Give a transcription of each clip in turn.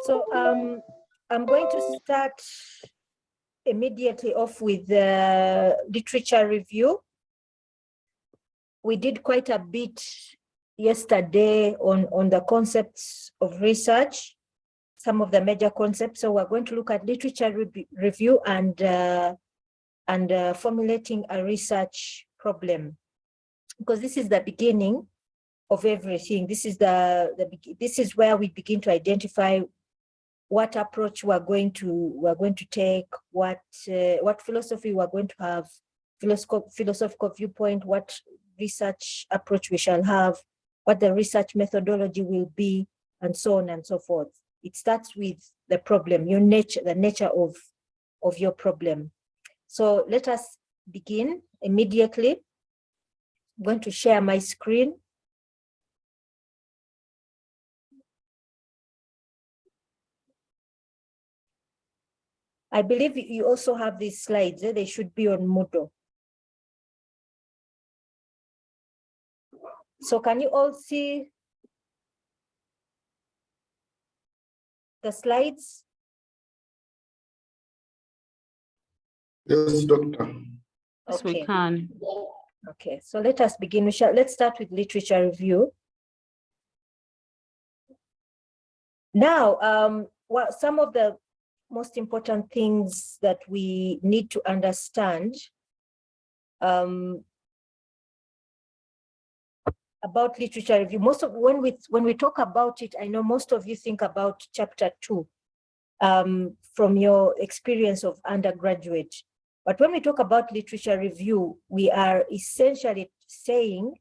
So I'm going to start immediately off with the literature review. We did quite a bit yesterday on the concepts of research, some of the major concepts. So we're going to look at literature review and formulating a research problem, because this is the beginning of everything. This is this is where we begin to identify what approach we're going to take, what philosophy we're going to have, philosophical viewpoint, what research approach we shall have, what the research methodology will be, and so on and so forth. It starts with the problem, the nature of your problem. So let us begin immediately. I'm going to share my screen. I believe you also have these slides. They should be on Moodle. So can you all see the slides? Yes, Doctor. Yes, we can. Okay, so let us begin. Let's start with literature review. Now, some of the most important things that we need to understand about literature review. When we talk about it, I know most of you think about chapter 2 from your experience of undergraduate. But when we talk about literature review, we are essentially saying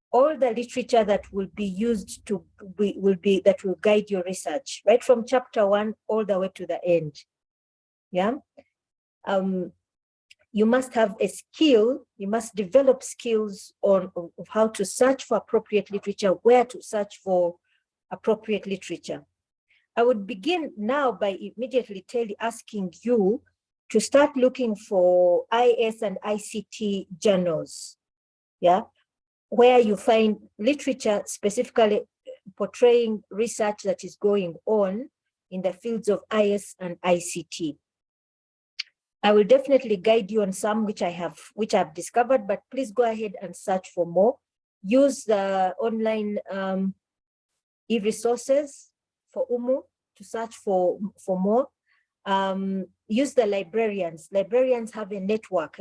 all the literature that will be used that will guide your research, right from chapter 1 all the way to the end. Yeah. You must have a skill, you must develop skills of how to search for appropriate literature, where to search for appropriate literature. I would begin now by immediately asking you to start looking for IS and ICT journals, yeah, where you find literature specifically portraying research that is going on in the fields of IS and ICT. I will definitely guide you on some which I've discovered, but please go ahead and search for more. Use the online e-resources for UMU to search for more. Use the librarians. Librarians have a network,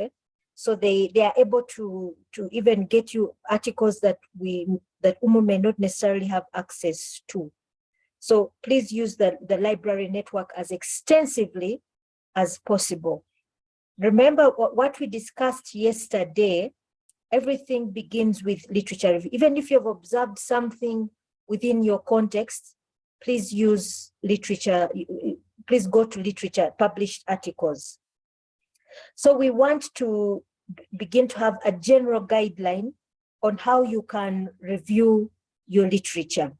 so they are able to even get you articles that UMU may not necessarily have access to. So please use the library network as extensively as possible. Remember what we discussed yesterday. Everything begins with literature review. Even if you've observed something within your context, please use literature. Please go to literature, published articles. So we want to begin to have a general guideline on how you can review your literature.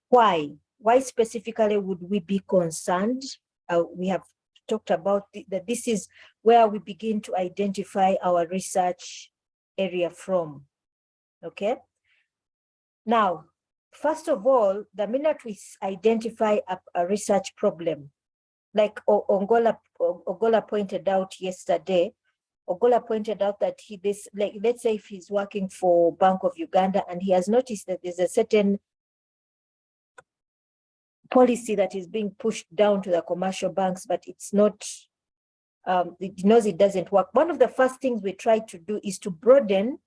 Why? Why specifically would we be concerned? We have talked about that this is where we begin to identify our research area from, okay? Now, first of all, the minute we identify a research problem, like Ogola pointed out yesterday, Ogola pointed out that let's say if he's working for Bank of Uganda and he has noticed that there's a certain policy that is being pushed down to the commercial banks, but it's not, it knows it doesn't work. One of the first things we try to do is to broaden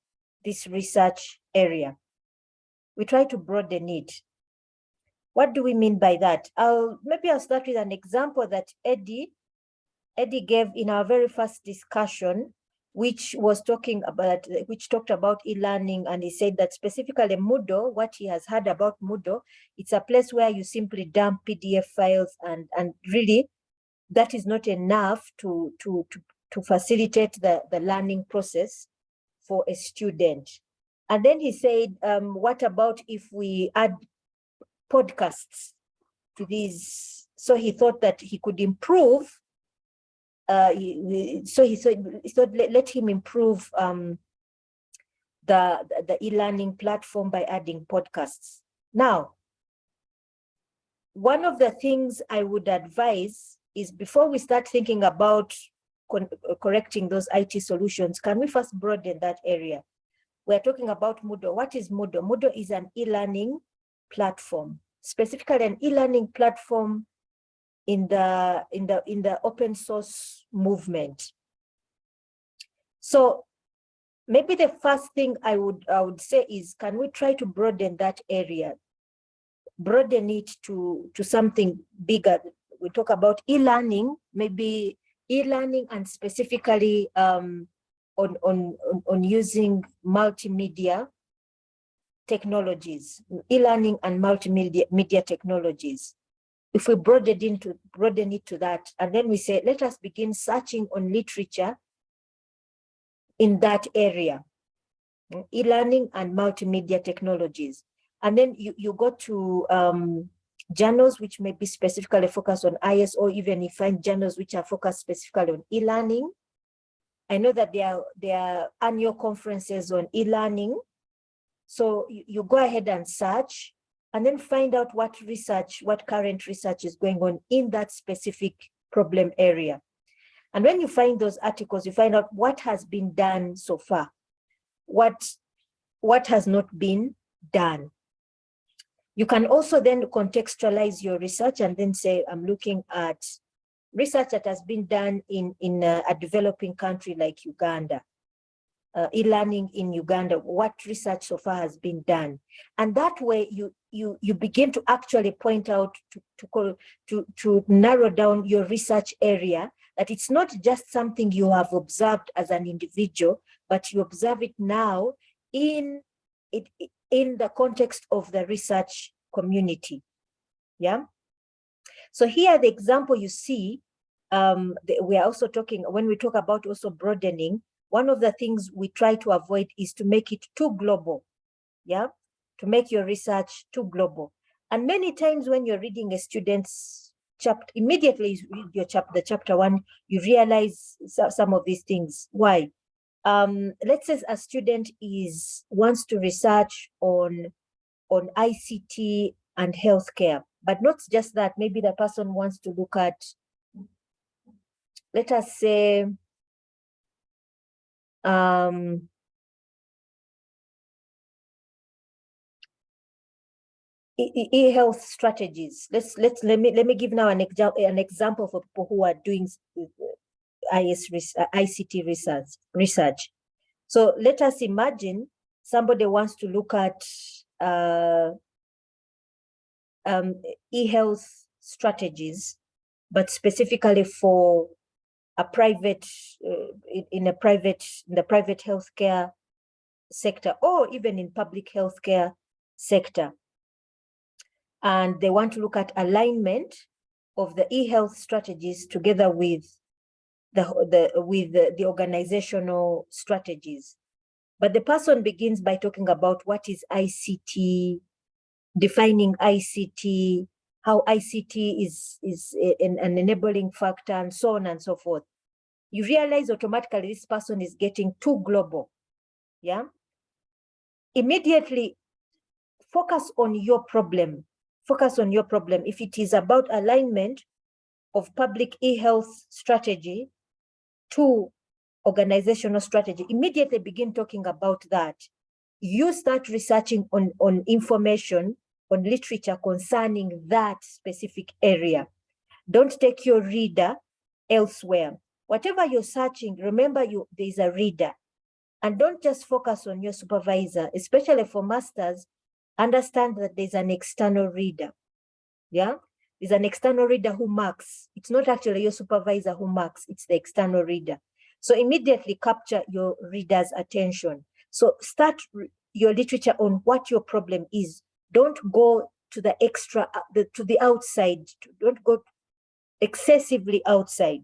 this research area. We try to broaden it. What do we mean by that? Maybe I'll start with an example that Eddie gave in our very first discussion, which talked about e-learning, and he said that specifically Moodle, what he has heard about Moodle, it's a place where you simply dump PDF files, and really that is not enough to facilitate the learning process for a student. And then he said, what about if we add podcasts to these? So he thought that he could improve. So he thought let him improve the e-learning platform by adding podcasts. Now, one of the things I would advise is before we start thinking about correcting those IT solutions, can we first broaden that area? We're talking about Moodle. What is Moodle? Moodle is an e-learning platform, specifically an e-learning platform in the open source movement. So maybe the first thing I would say is, can we try to broaden that area? Broaden it to something bigger. We talk about e-learning, maybe e-learning, and specifically on using multimedia technologies, e-learning and multimedia technologies. If we broaden it to that, and then we say, let us begin searching on literature in that area, e-learning and multimedia technologies. And then you go to journals which may be specifically focused on IS, or even you find journals which are focused specifically on e-learning. I know that there are annual conferences on e-learning. So you go ahead and search, and then find out what current research is going on in that specific problem area. And when you find those articles, you find out what has been done so far, what has not been done. You can also then contextualize your research and then say, I'm looking at research that has been done in a developing country like Uganda, e-learning in Uganda, what research so far has been done. And that way you begin to actually point out, to narrow down your research area, that it's not just something you have observed as an individual, but you observe it now in the context of the research community. Yeah. So here, the example you see, we are also talking, when we talk about also broadening, one of the things we try to avoid is to make it too global. Yeah. To make your research too global. And many times when you're reading a student's chapter, immediately you read the chapter 1, you realize some of these things. Why? Let's say a student wants to research on ICT and healthcare, but not just that. Maybe the person wants to look at, let us say, e-health strategies. Let me give now an example for people who are doing ICT research. So let us imagine somebody wants to look at e-health strategies, but specifically for a private in the private healthcare sector, or even in public healthcare sector. And they want to look at alignment of the e-health strategies together with the organizational strategies. But the person begins by talking about what is ICT, defining ICT, how ICT is an enabling factor, and so on and so forth. You realize automatically this person is getting too global. Yeah. Immediately focus on your problem. Focus on your problem. If it is about alignment of public e-health strategy to organizational strategy, immediately begin talking about that. You start researching on information, on literature concerning that specific area. Don't take your reader elsewhere. Whatever you're searching, remember there's a reader. And don't just focus on your supervisor, especially for masters. Understand that there's an external reader. Yeah, there's an external reader who marks. It's not actually your supervisor who marks, it's the external reader. So immediately capture your reader's attention. So start your literature on what your problem is. Don't go to the extra, to the outside. Don't go excessively outside.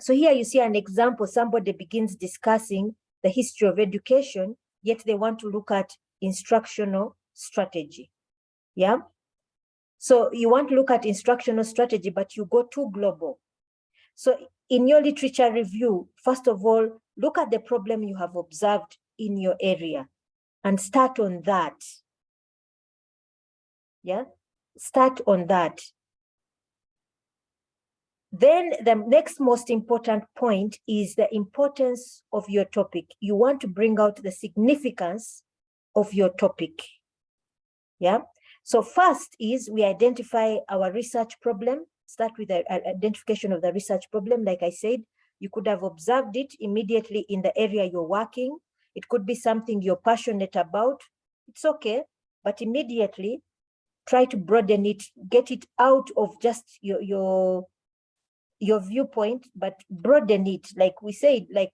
So here you see an example. Somebody begins discussing the history of education, yet they want to look at instructional strategy. Yeah. So you want to look at instructional strategy, but you go too global. So in your literature review, first of all, look at the problem you have observed in your area and start on that. Yeah. start on that. Then the next most important point is the importance of your topic. You want to bring out the significance of your topic. Yeah. So first is we identify our research problem. Start with the identification of the research problem. Like I said, you could have observed it immediately in the area you're working. It could be something you're passionate about. It's okay, but immediately try to broaden it, get it out of just your viewpoint, but broaden it. Like we said, like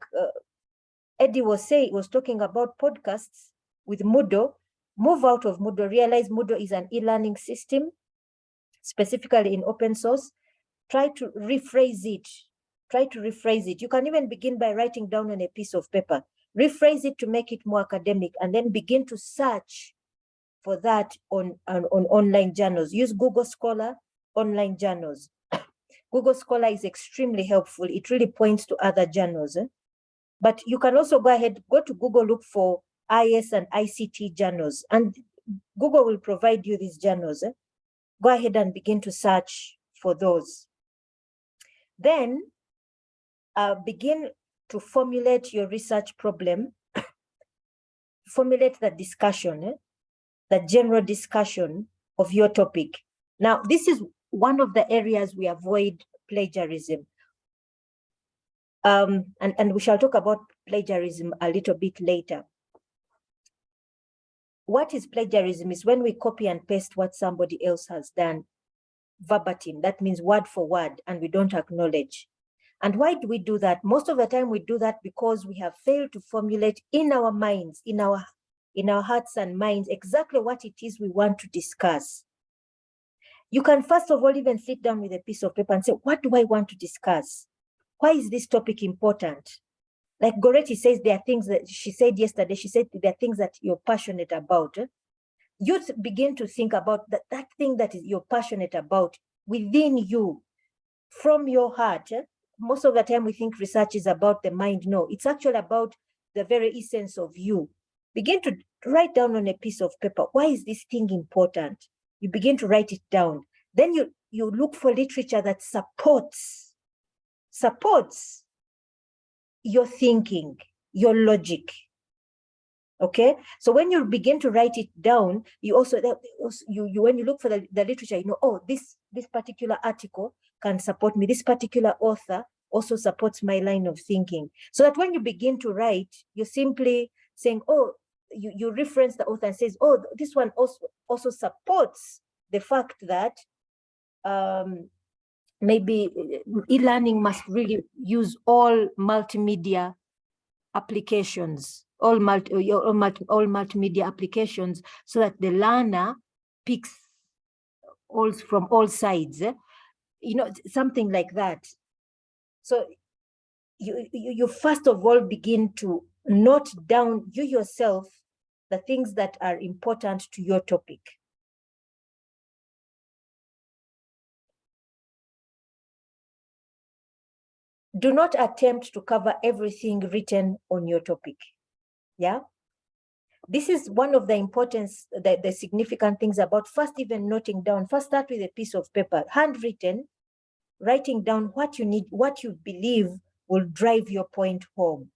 Eddie was talking about podcasts with Moodle. Move out of Moodle, realize Moodle is an e-learning system, specifically in open source. Try to rephrase it. Try to rephrase it. You can even begin by writing down on a piece of paper. Rephrase it to make it more academic, and then begin to search for that on online journals. Use Google Scholar, online journals. Google Scholar is extremely helpful. It really points to other journals. But you can also go ahead, go to Google, look for IS and ICT journals, and Google will provide you these journals. Go ahead and begin to search for those. Then begin to formulate your research problem, formulate the discussion, the general discussion of your topic. Now, this is one of the areas we avoid plagiarism. And we shall talk about plagiarism a little bit later. What is plagiarism? Is when we copy and paste what somebody else has done verbatim. That means word for word, and we don't acknowledge. And why do we do that? Most of the time we do that because we have failed to formulate in our minds, in our hearts and minds, exactly what it is we want to discuss. You can first of all even sit down with a piece of paper and say, what do I want to discuss? Why is this topic important? Like Goretti says, there are things that she said yesterday, she said there are things that you're passionate about. You begin to think about that thing that you're passionate about within you, from your heart. Most of the time we think research is about the mind. No, it's actually about the very essence of you. Begin to write down on a piece of paper, why is this thing important? You begin to write it down. Then you look for literature that supports your thinking, your logic. Okay, so when you begin to write it down, you also when you look for the literature, you know, oh, this particular article can support me. This particular author also supports my line of thinking. So that when you begin to write, you're simply saying, oh, you reference the author and says, oh, this one also supports the fact that maybe e-learning must really use all multimedia applications, all multimedia applications, so that the learner picks from all sides, you know, something like that. So you first of all begin to note down, you yourself, the things that are important to your topic. Do not attempt to cover everything written on your topic. Yeah. This is one of the importance, the significant things about first even noting down. First start with a piece of paper, handwritten, writing down what you need, what you believe will drive your point home.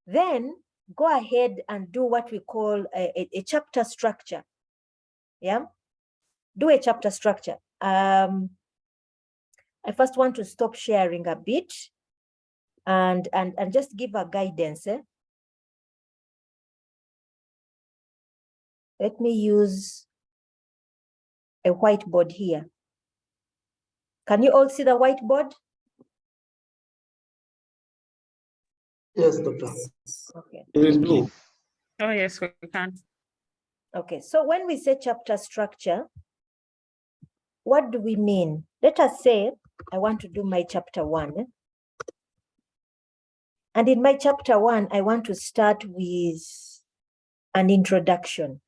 Then go ahead and do what we call a chapter structure. Yeah. Do a chapter structure. I first want to stop sharing a bit and just give a guidance. Let me use a whiteboard here. Can you all see the whiteboard? Yes, Doctor. Okay. It is blue. Oh, yes, we can. Okay, so when we say chapter structure, what do we mean? Let us say I want to do my chapter 1. And in my chapter 1, I want to start with an introduction.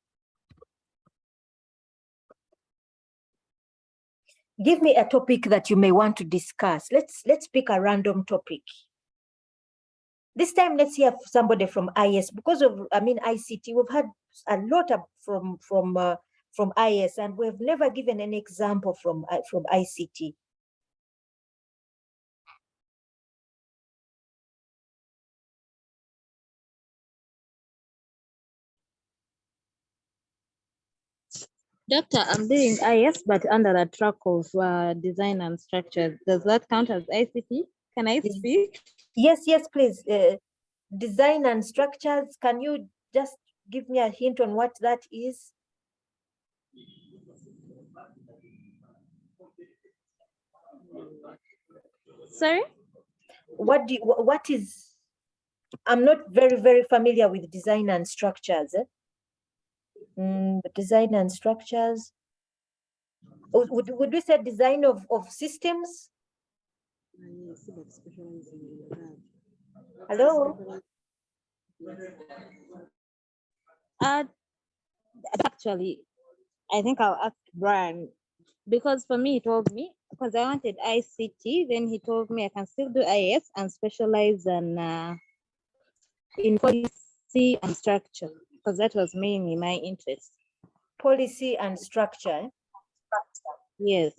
Give me a topic that you may want to discuss. Let's pick a random topic. This time, let's hear somebody from IS, because of, ICT. We've had a lot from from IS, and we've never given an example from ICT. Doctor, I'm doing IS, but under the track of design and structure. Does that count as ICT? Can I speak? Yes, yes, please. Design and structures. Can you just give me a hint on what that is? Sorry? What is, I'm not very familiar with design and structures. Design and structures. Would we say design of systems? Hello? Actually, I think I'll ask Brian, because for me, he told me, because I wanted ICT, then he told me I can still do IS and specialize in policy and structure, because that was mainly my interest. Policy and structure. Yes.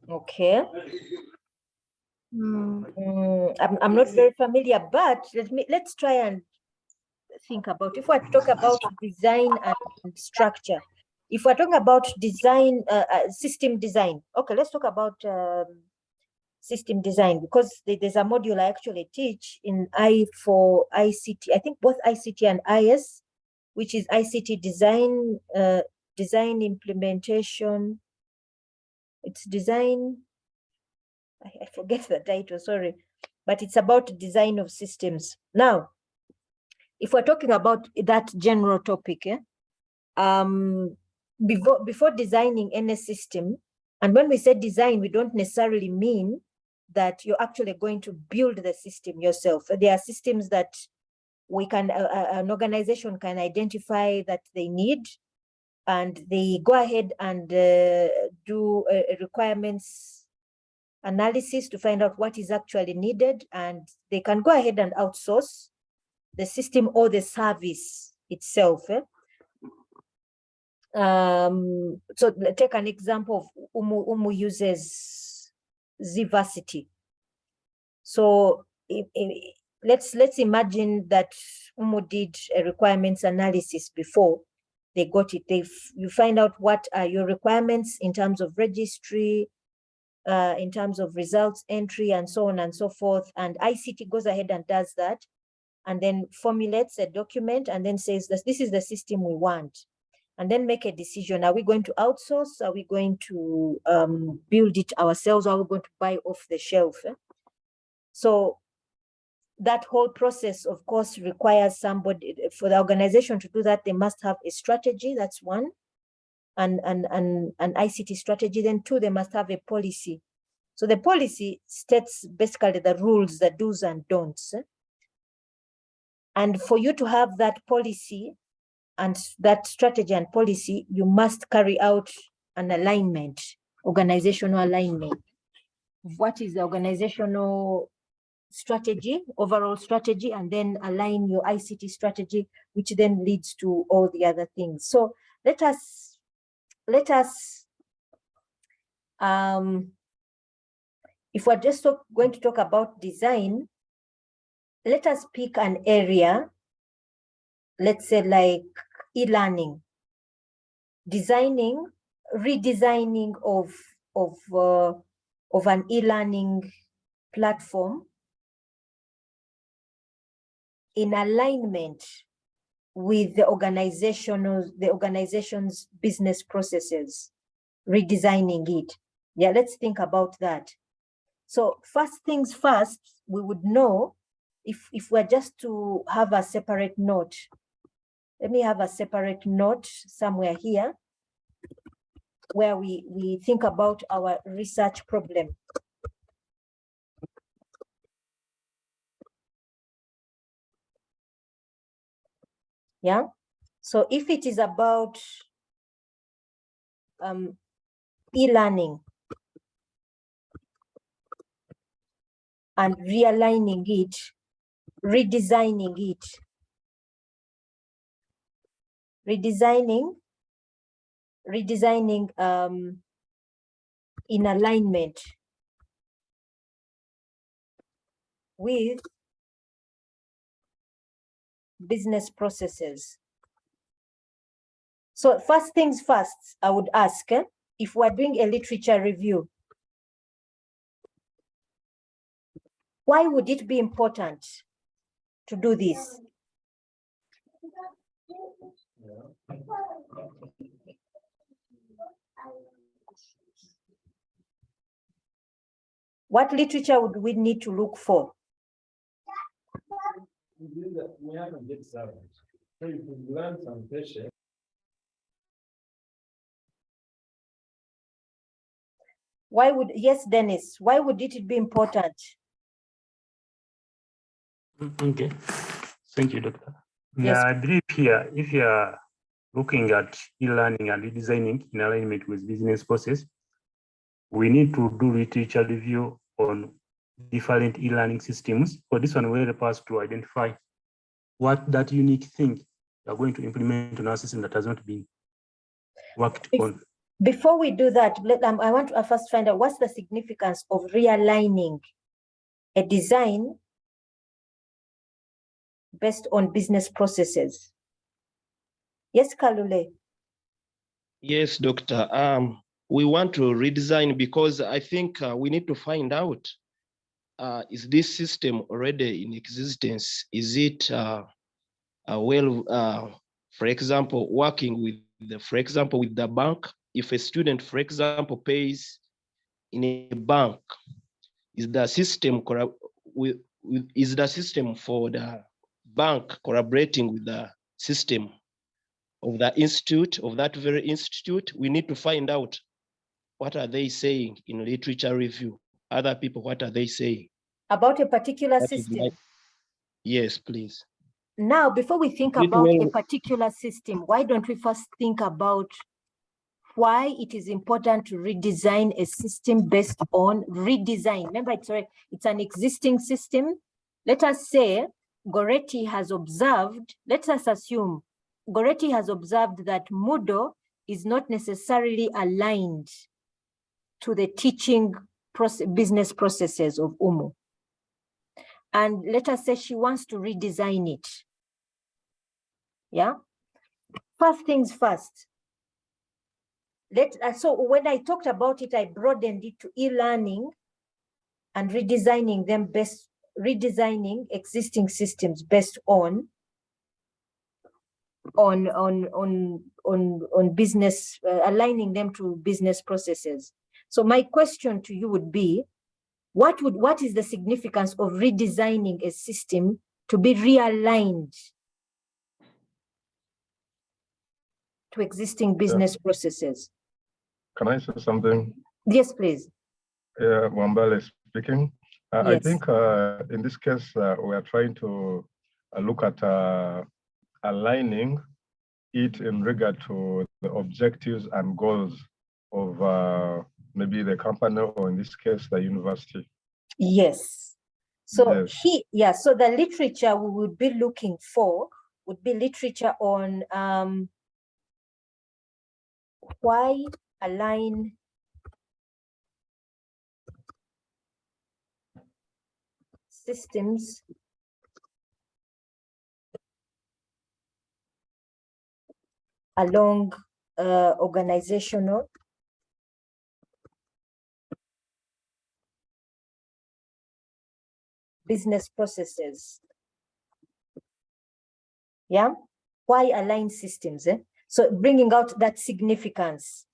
Okay. I'm not very familiar, but let's try and think about, if we talk about design and structure, if we're talking about design, system design, okay, let's talk about system design, because there's a module I actually teach for ICT, I think both ICT and IS, which is ICT design, design implementation. It's design, I forget the title, sorry, but it's about design of systems. Now, if we're talking about that general topic, before designing any system, and when we say design, we don't necessarily mean that you're actually going to build the system yourself. There are systems that we can, an organization can identify that they need, and they go ahead and do a requirements analysis to find out what is actually needed, and they can go ahead and outsource the system or the service itself. So take an example of Umu uses Zvarsity. So let's imagine that Umu did a requirements analysis before they got it. You find out what are your requirements in terms of registry, in terms of results entry, and so on and so forth. And ICT goes ahead and does that, and then formulates a document and then says that this is the system we want, and then make a decision. Are we going to outsource? Are we going to build it ourselves? Or are we going to buy off the shelf? So that whole process, of course, requires somebody, for the organization to do that, they must have a strategy, that's one, and an ICT strategy. Then two, they must have a policy. So the policy states basically the rules, the do's and don'ts. And for you to have that policy and that strategy and policy, you must carry out an alignment, organizational alignment. What is the organizational strategy, overall strategy, and then align your ICT strategy, which then leads to all the other things. So let us if we're just going to talk about design, let us pick an area, let's say like e-learning, redesigning of an e-learning platform in alignment with the organization's business processes, redesigning it. Yeah, let's think about that. So first things first, we would know, if we're just to have a separate note, let me have a separate note somewhere here where we think about our research problem. Yeah, so if it is about e-learning and realigning it, redesigning it, redesigning in alignment with business processes. So first things first, I would ask, if we're doing a literature review, why would it be important to do this? What literature would we need to look for? Why would, yes, Dennis, why would it be important? Okay, thank you, Doctor. Yes. Yeah, I believe here, if you are looking at e-learning and redesigning in alignment with business process, we need to do literature review on different e-learning systems. For this one, will help us to identify what that unique thing you are going to implement on our system that has not been worked on. Before we do that, I want to first find out what's the significance of realigning a design based on business processes. Yes, Kalule. Yes, Doctor. We want to redesign because I think we need to find out, is this system already in existence? Is it for example, working with with the bank? If a student, for example, pays in a bank, is the system is the system for the bank collaborating with the system of the institute, of that very institute? We need to find out what are they saying in literature review. Other people, what are they saying? About a particular That is system. Yes, please. Now, before we think about a particular system, why don't we first think about why it is important to redesign a system based on redesign? Remember, it's an existing system. Let us say Goretti has observed, let us assume Goretti has observed that Moodle is not necessarily aligned to the teaching business processes of UMU. And let us say she wants to redesign it. Yeah. First things first. So when I talked about it, I broadened it to e-learning and redesigning them redesigning existing systems based on business, aligning them to business processes. So my question to you would be, what is the significance of redesigning a system to be realigned to existing business processes? Can I say something? Yes, please. Wambale speaking. Yes. I think in this case, we are trying to look at aligning it in regard to the objectives and goals of maybe the company, or in this case, the university. Yes. So Yes. so the literature we would be looking for would be literature on why align systems along organizational business processes. Yeah, why align systems? So bringing out that significance.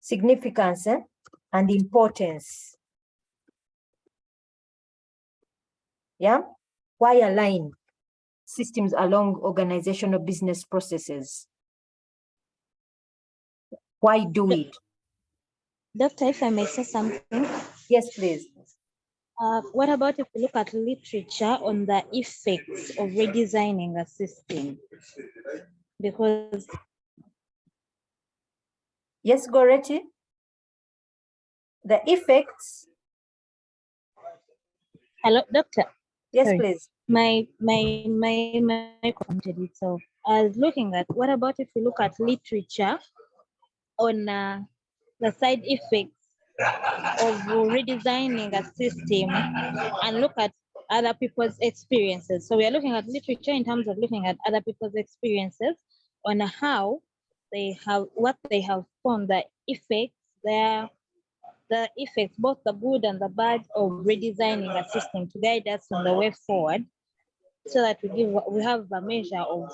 Significance and importance. Yeah, why align systems along organizational business processes? Why do it? Doctor, if I may say something. Yes, please. What about if we look at literature on the effects of redesigning a system? Because yes, Goretti, the effects. Hello, Doctor. Yes, Sorry. please. My commented itself. I was looking at what about if we look at literature on the side effects of redesigning a system and look at other people's experiences. So we are looking at literature in terms of looking at other people's experiences on how they have what they have found, the effects, the effects, both the good and the bad of redesigning a system to guide us on the way forward, so that we have a measure of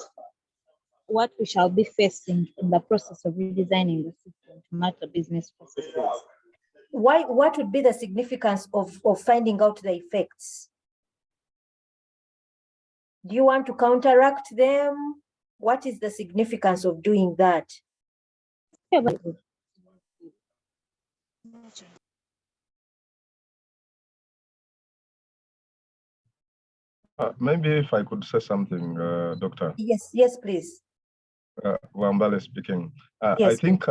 what we shall be facing in the process of redesigning the system to match the business processes. What would be the significance of finding out the effects? Do you want to counteract them? What is the significance of doing that? Yeah, but Maybe if I could say something, Doctor Yes, please. Wambale speaking. I Yes, think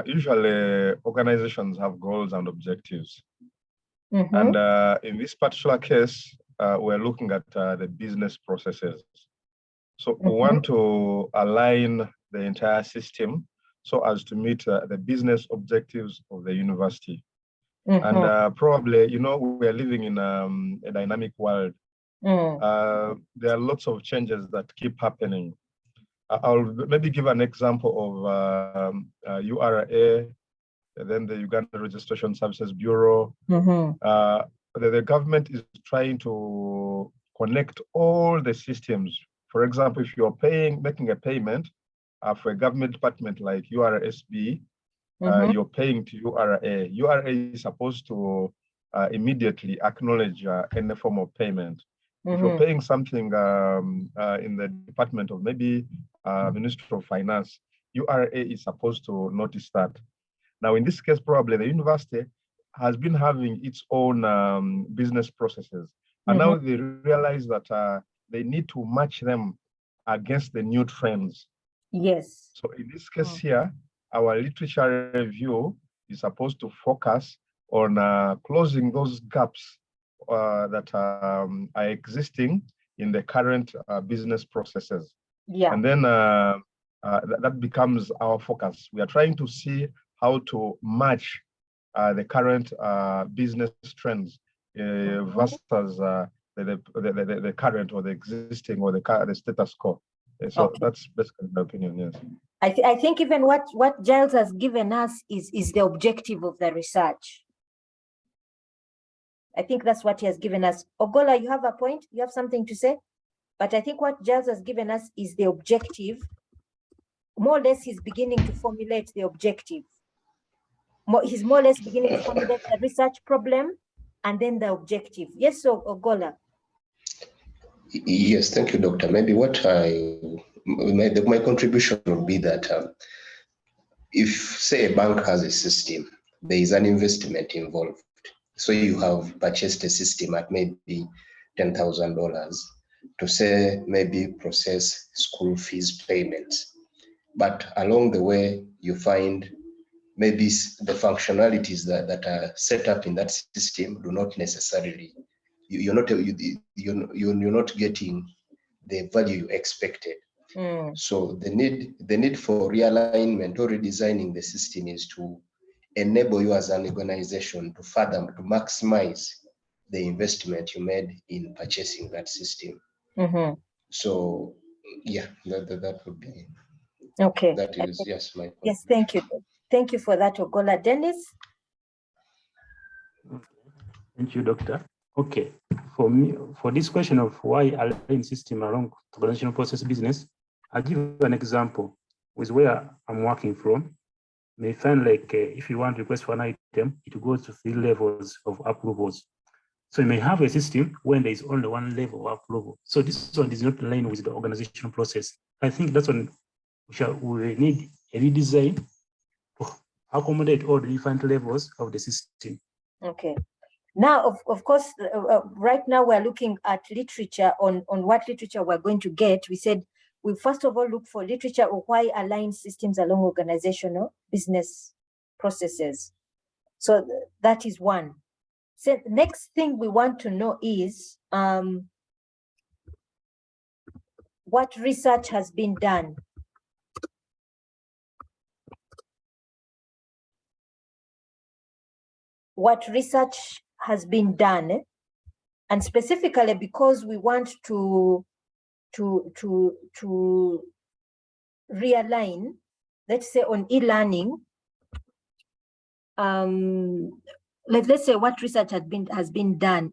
usually organizations have goals and objectives. Mhm. And in this particular case, we're looking at the business processes. So we want to align the entire system so as to meet the business objectives of the university. And probably, you know, we are living in a dynamic world. There are lots of changes that keep happening. I'll maybe give an example of URA, then the Uganda Registration Services Bureau. The government is trying to connect all the systems. For example, if you're making a payment for a government department like URSB, you're paying to URA. URA is supposed to immediately acknowledge any form of payment. If you're paying something in the department of maybe Ministry of Finance, URA is supposed to notice that. Now, in this case, probably the university has been having its own business processes. And now they realize that they need to match them against the new trends. Yes. So in this case here, our literature review is supposed to focus on closing those gaps that are existing in the current business processes. Yeah. And then that becomes our focus. We are trying to see how to match the current business trends versus the current or the existing or the status quo. So that's basically my opinion, yes. I think even what Giles has given us is the objective of the research. I think that's what he has given us. Ogola, you have a point? You have something to say? But I think what Giles has given us is the objective. More or less, he's beginning to formulate the objective. He's more or less beginning to formulate the research problem and then the objective. Yes, so Ogola. Yes, thank you, Doctor. Maybe what my contribution would be that if, say, a bank has a system, there is an investment involved. So you have purchased a system at maybe $10,000 to say maybe process school fees payments. But along the way, you find maybe the functionalities that are set up in that system do not necessarily, you're not getting the value you expected. So the need for realignment or redesigning the system is to enable you as an organization to maximize the investment you made in purchasing that system. So yeah, that would be. Okay. That is, yes, my. Yes, thank you. Thank you for that, Ogola. Dennis? Thank you, Doctor. Okay, for me, for this question of why align system along organizational process business, I'll give an example with where I'm working from. You may find like if you want to request for an item, it goes to 3 levels of approvals. So you may have a system when there is only 1 level of approval. So this one is not aligned with the organizational process. I think that's when we need a redesign to accommodate all the different levels of the system. Okay. Now, of course, right now we're looking at literature on what literature we're going to get. We said we first of all look for literature on why align systems along organizational business processes. So that is one. So next thing we want to know is what research has been done. What research has been done, and specifically because we want to realign, let's say on e-learning, let's say what research has been done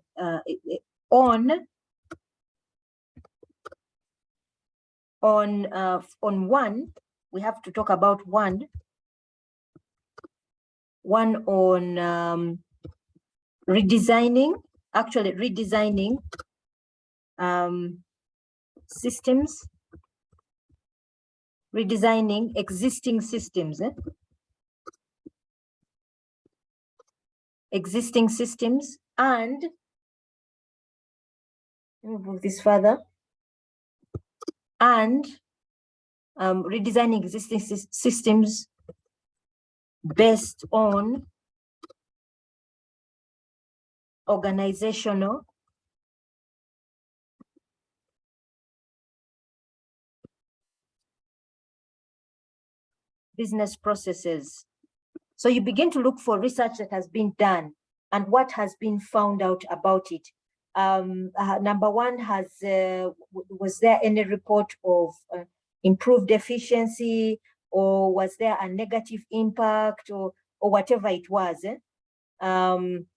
on one. We have to talk about one on redesigning systems, redesigning existing systems, and let me move this further, and redesigning existing systems based on organizational business processes. So you begin to look for research that has been done and what has been found out about it. Number one, was there any report of improved efficiency, or was there a negative impact, or whatever it was? Then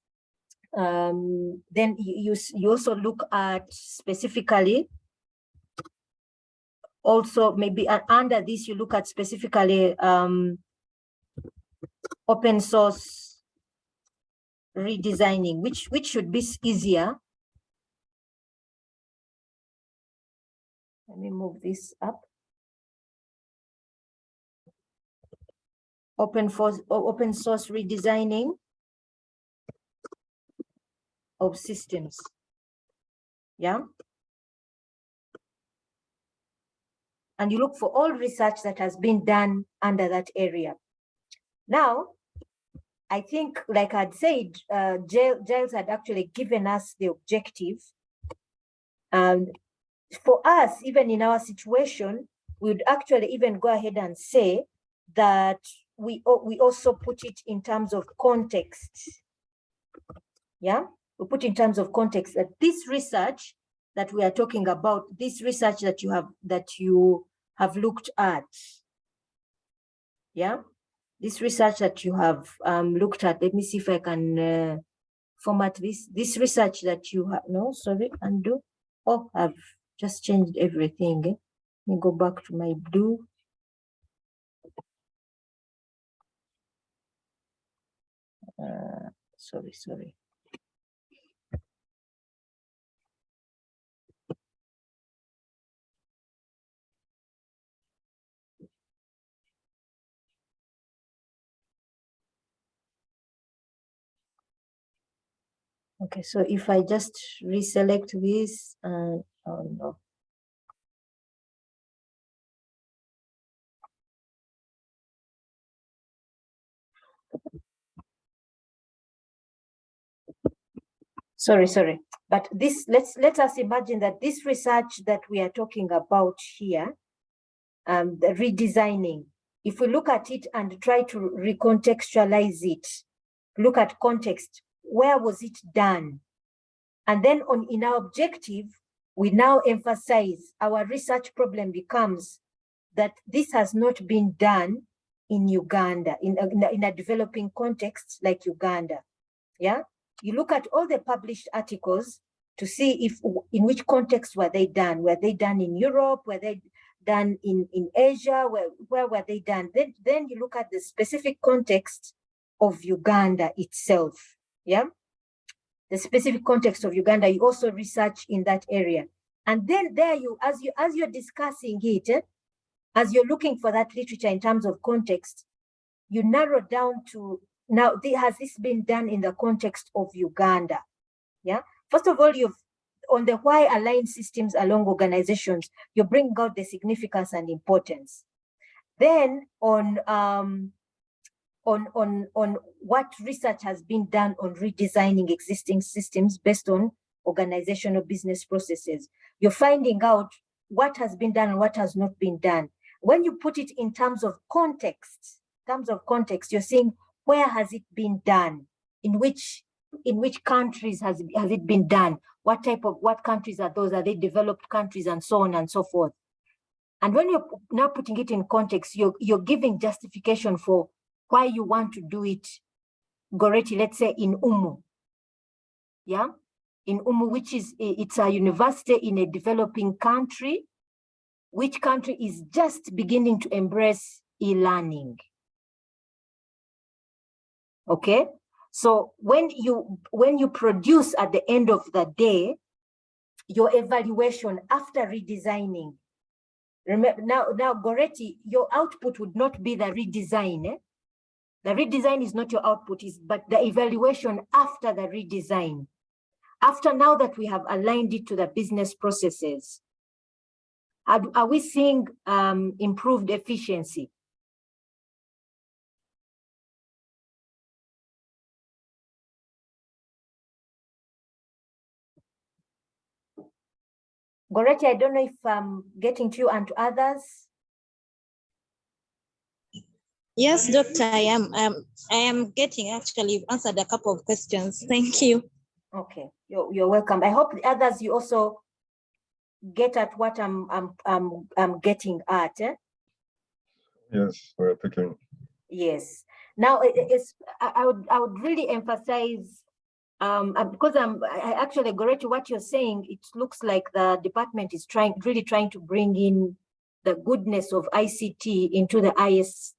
you also look at specifically, also maybe under this, you look at specifically open source redesigning, which should be easier. Let me move this up. Open source redesigning of systems. Yeah. And you look for all research that has been done under that area. Now, I think, like I'd said, Giles had actually given us the objective. And for us, even in our situation, we would actually even go ahead and say that we also put it in terms of context. Yeah, we put in terms of context that this research that we are talking about, this research that you have looked at. Yeah, this research that you have looked at. Let me see if I can format this. This research that you have, no, sorry, undo. Oh, I've just changed everything. Let me go back to my blue. Sorry. Okay, so if I just reselect this, oh no. Sorry. But this, let us imagine that this research that we are talking about here, the redesigning, if we look at it and try to recontextualize it, look at context, where was it done? And then in our objective, we now emphasize our research problem becomes that this has not been done in Uganda, in a developing context like Uganda. Yeah, you look at all the published articles to see in which context were they done. Were they done in Europe? Were they done in Asia? Where were they done? Then you look at the specific context of Uganda itself. Yeah, the specific context of Uganda. You also research in that area, and then there as you're discussing it, as you're looking for that literature in terms of context, you narrow down to, now, has this been done in the context of Uganda? Yeah. First of all, on the why align systems along organizations, you bring out the significance and importance. Then on on what research has been done on redesigning existing systems based on organizational business processes. You're finding out what has been done and what has not been done. When you put it in terms of context, you're seeing where has it been done, in which countries has it been done, what countries are those, are they developed countries, and so on and so forth. And when you're now putting it in context, you're giving justification for why you want to do it, Goretti, let's say in Umu. Yeah, in Umu, which is, it's a university in a developing country, which country is just beginning to embrace e-learning. Okay, so when you produce at the end of the day, your evaluation after redesigning, remember now Goretti, your output would not be the redesign. The redesign is not your output, but the evaluation after the redesign. After now that we have aligned it to the business processes, are we seeing improved efficiency? Goretti, I don't know if I'm getting to you and to others. Yes, Doctor, I am getting, actually, you've answered a couple of questions. Thank you. Okay, you're welcome. I hope the others, you also get at what I'm getting at. Yes, we're thinking. Yes. Now, I would really emphasize, because I actually, Goretti, what you're saying, it looks like the department is really trying to bring in the goodness of ICT into the IS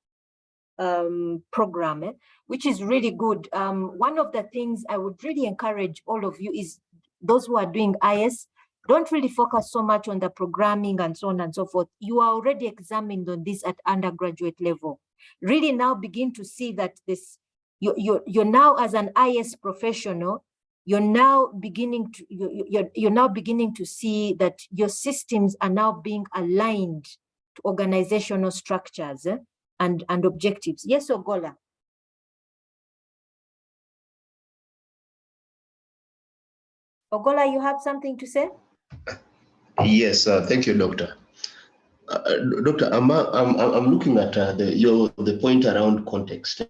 program, which is really good. One of the things I would really encourage all of you is those who are doing IS, don't really focus so much on the programming and so on and so forth. You are already examined on this at undergraduate level. Really now begin to see that you're now, as an IS professional, you're now beginning to see that your systems are now being aligned to organizational structures and objectives. Yes, Ogola. Ogola, you have something to say? Yes, thank you, Doctor. Doctor, I'm looking at the point around context.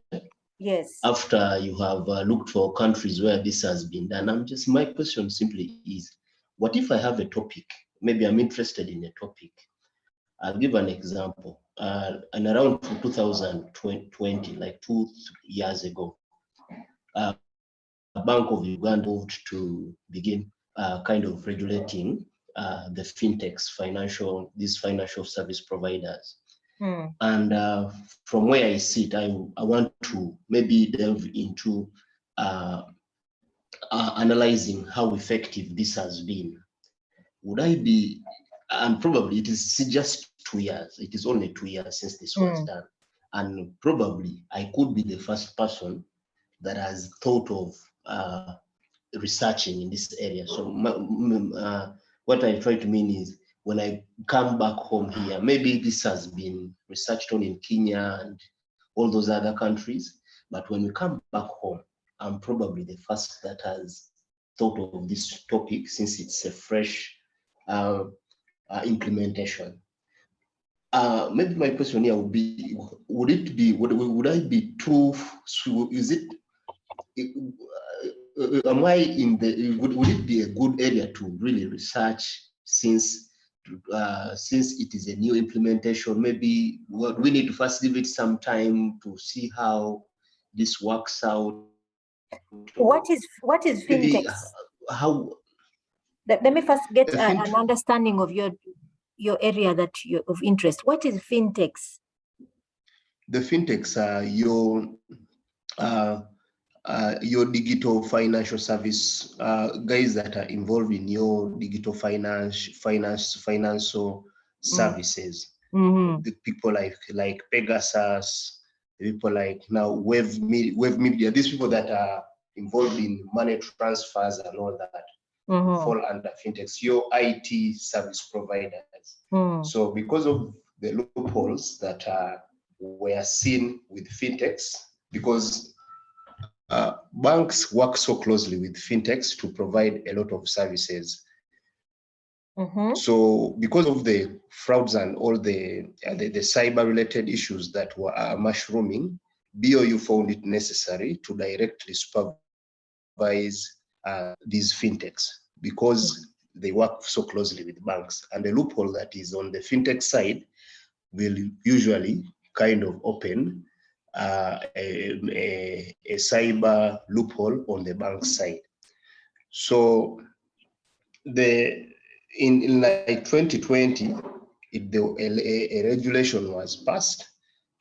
Yes. After you have looked for countries where this has been done, my question simply is, what if I have a topic? Maybe I'm interested in a topic. I'll give an example. And around 2020, like 2 years ago, Bank of Uganda moved to begin kind of regulating the fintechs, these financial service providers. And from where I sit, I want to maybe delve into analyzing how effective this has been. Would I be, and probably it is just 2 years, it is only 2 years since this was done. And probably I could be the first person that has thought of researching in this area. So what I try to mean is, when I come back home here, maybe this has been researched on in Kenya and all those other countries, but when we come back home, I'm probably the first that has thought of this topic, since it's a fresh implementation. Maybe my question here would be, would I be too, is it, am I in the, would it be a good area to really research, since it is a new implementation? Maybe we need to first give it some time to see how this works out. What is fintech? How? Let me first get an understanding of your area of interest. What is fintechs? The fintechs are your digital financial service guys that are involved in your digital financial services. The people like Pegasus, the people like now Wave Media, these people that are involved in money transfers and all that fall under fintechs, your IT service providers. So because of the loopholes that were seen with fintechs, because banks work so closely with fintechs to provide a lot of services. So because of the frauds and all the cyber-related issues that were mushrooming, BOU found it necessary to directly supervise these fintechs because they work so closely with banks. And the loophole that is on the fintech side will usually kind of open a cyber loophole on the bank side. So in like 2020, a regulation was passed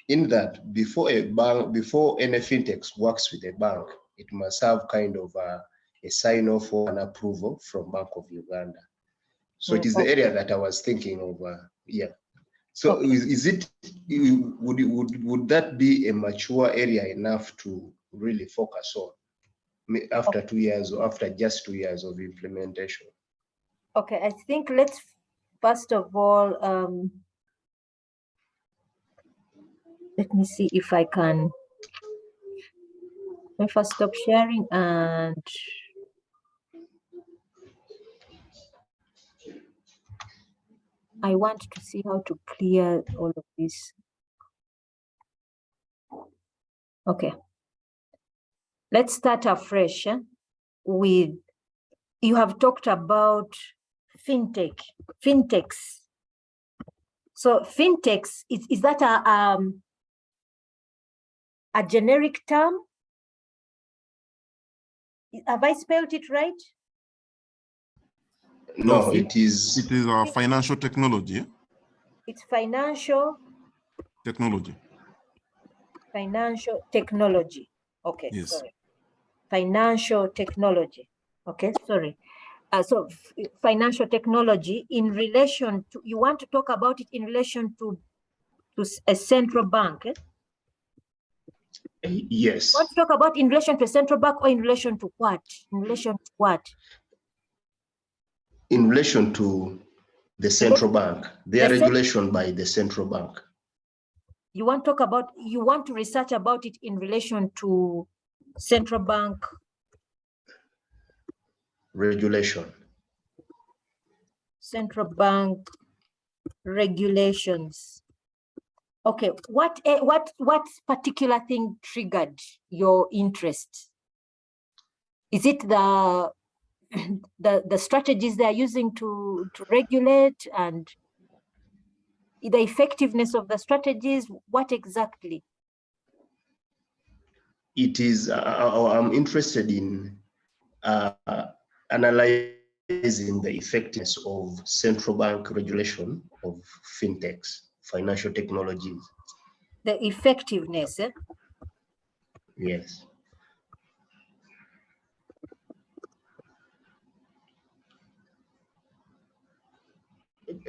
in that before any fintech works with a bank, it must have kind of a sign-off or an approval from Bank of Uganda. So it is the area that I was thinking of. Yeah. So would that be a mature area enough to really focus on after 2 years or after just 2 years of implementation? Okay, I think let's first of all, let me see if I can. Let me first stop sharing and I want to see how to clear all of this. Okay. Let's start afresh with, you have talked about fintechs. So fintechs, is that a generic term? Have I spelled it right? No, it is financial technology. It's financial Technology. Financial technology. Okay, Yes. sorry. Financial technology. Okay, sorry. So financial technology in relation to, you want to talk about it in relation to a central bank? Yes. You want to talk about in relation to a central bank or in relation to what? In relation to what? In relation to the central bank, their regulation by the central bank. You want to talk about, you want to research about it in relation to central bank regulation. Central bank regulations. Okay, what particular thing triggered your interest? Is it the strategies they are using to regulate and the effectiveness of the strategies? What exactly? It is, I'm interested in analyzing the effectiveness of central bank regulation of fintechs, financial technologies. The effectiveness, eh? Yes.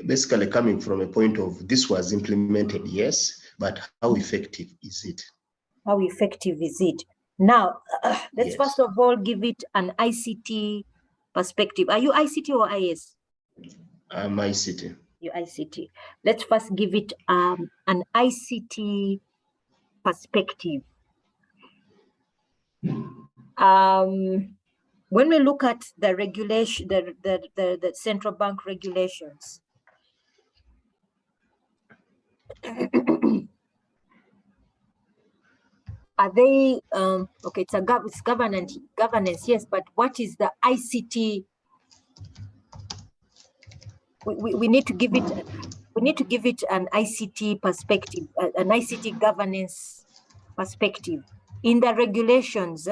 Basically coming from a point of this was implemented, yes, but how effective is it? How effective is it? Now, let's Yes. first of all give it an ICT perspective. Are you ICT or IS? I'm ICT. You ICT. Let's first give it an ICT perspective. When we look at the regulation, the central bank regulations, are they okay? It's governance, yes, but what is the ICT? We need to give it. We need to give it an ICT perspective, an ICT governance perspective. In the regulations,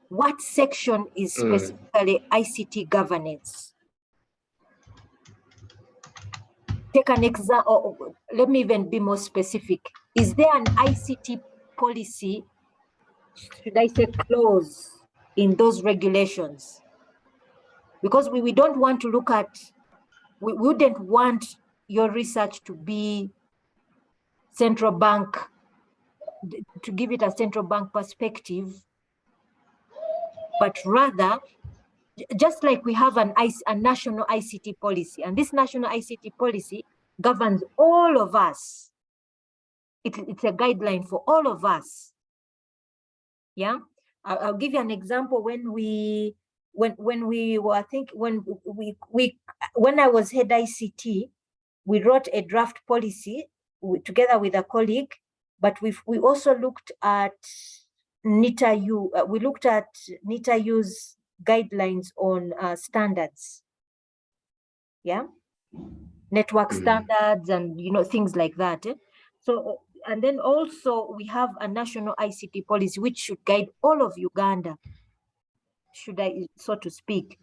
what section is specifically ICT governance? Take an example, let me even be more specific. Is there an ICT policy, should I say clause, in those regulations? Because we don't want to look at, we wouldn't want your research to be central bank, to give it a central bank perspective, but rather, just like we have a national ICT policy, and this national ICT policy governs all of us. It's a guideline for all of us. Yeah, I'll give you an example. When we were, I think when I was head ICT, we wrote a draft policy together with a colleague, but we also looked at NITA-U. We looked at NITA-U's guidelines on standards. Yeah, network standards and things like that. So and then also we have a national ICT policy which should guide all of Uganda, should I so to speak.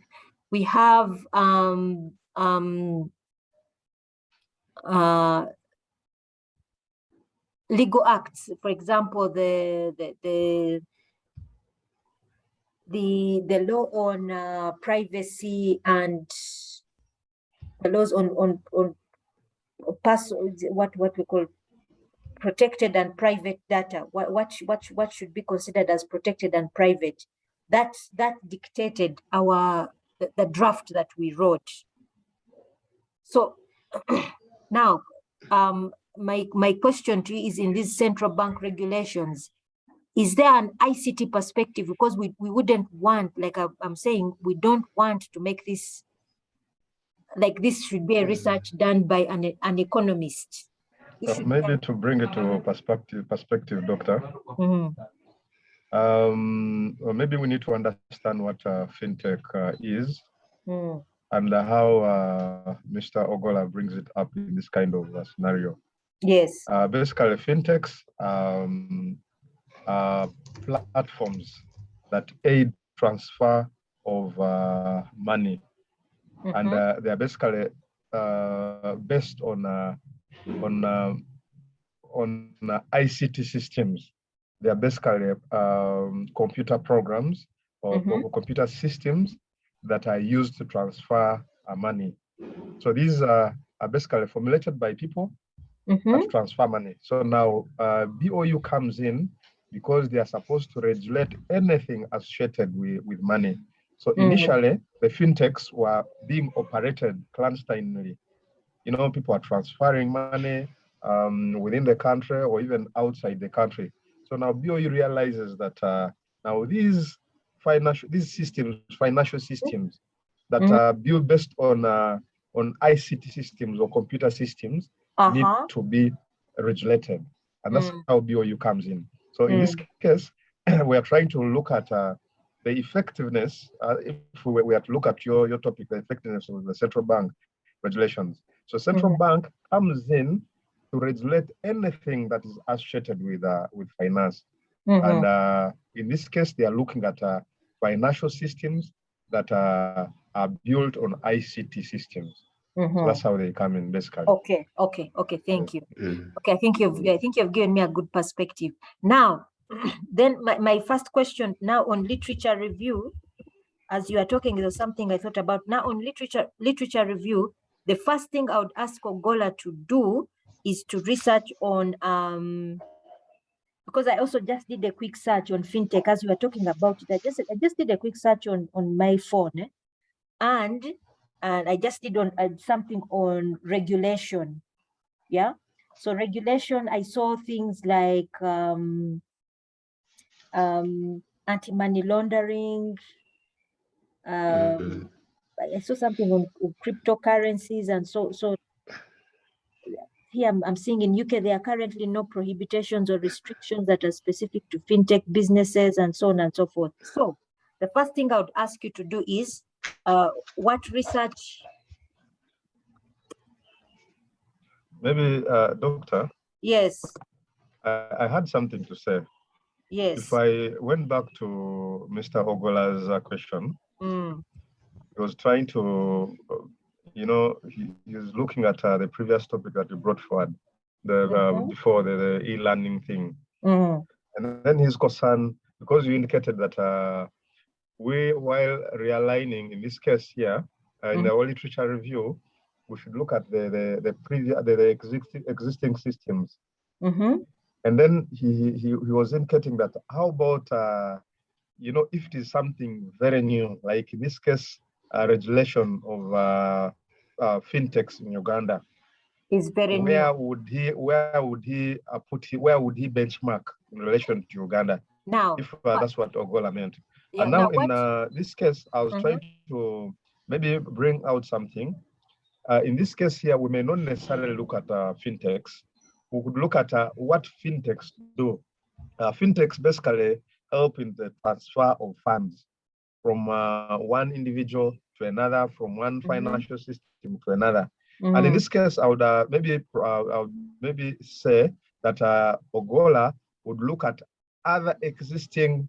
We have legal acts, for example, the law on privacy and the laws on what we call protected and private data. What should be considered as protected and private? That dictated the draft that we wrote. So now, my question to you is, in these central bank regulations, is there an ICT perspective? Because we wouldn't want, like I'm saying, we don't want to make this, like this should be a research done by an economist. Maybe to bring it to perspective, Doctor. Or maybe we need to understand what fintech is and how Mr. Ogola brings it up in this kind of scenario. Yes. Basically, fintechs are platforms that aid transfer of money, and they are basically based on ICT systems. They are basically computer programs or computer systems that are used to transfer money. So these are basically formulated by people that transfer money. So now BOU comes in because they are supposed to regulate anything associated with money. So initially, the fintechs were being operated clandestinely. People are transferring money within the country or even outside the country. So now BOE realizes that now these financial systems that are built based on ICT systems or computer systems need to be regulated, and that's how BOU comes in. So in this case, we are trying to look at the effectiveness. If we are to look at your topic, the effectiveness of the central bank regulations. So central bank comes in to regulate anything that is associated with finance. And in this case, they are looking at financial systems that are built on ICT systems. So that's how they come in, basically. Okay. Thank you. Okay, I think you've given me a good perspective. Now, then my first question now on literature review, as you are talking, there's something I thought about. Now on literature review, the first thing I would ask Ogola to do is to research on, because I also just did a quick search on fintech as we were talking about it. I just did a quick search on my phone, and I just did on something on regulation. Yeah. So regulation, I saw things like anti-money laundering. I saw something on cryptocurrencies, and so here I'm seeing in UK there are currently no prohibitions or restrictions that are specific to fintech businesses and so on and so forth. So the first thing I would ask you to do is what research? Maybe, Doctor. Yes. I had something to say. Yes. If I went back to Mr. Ogola's question, he was trying to, he was looking at the previous topic that you brought forward, before the e-learning thing. And then his concern, because you indicated that while realigning, in this case here, in our literature review, we should look at the existing systems. And then he was indicating that how about if it is something very new, like in this case, regulation of fintechs in Uganda, is very where new. would he benchmark in relation to Uganda? Now, if that's what Ogola meant. yeah, And now what, in this case, I was trying to maybe bring out something. In this case here, we may not necessarily look at fintechs. We could look at what fintechs do. Fintechs basically help in the transfer of funds from one individual to another, from one financial system to another. And in this case, I would maybe say that Ogola would look at other existing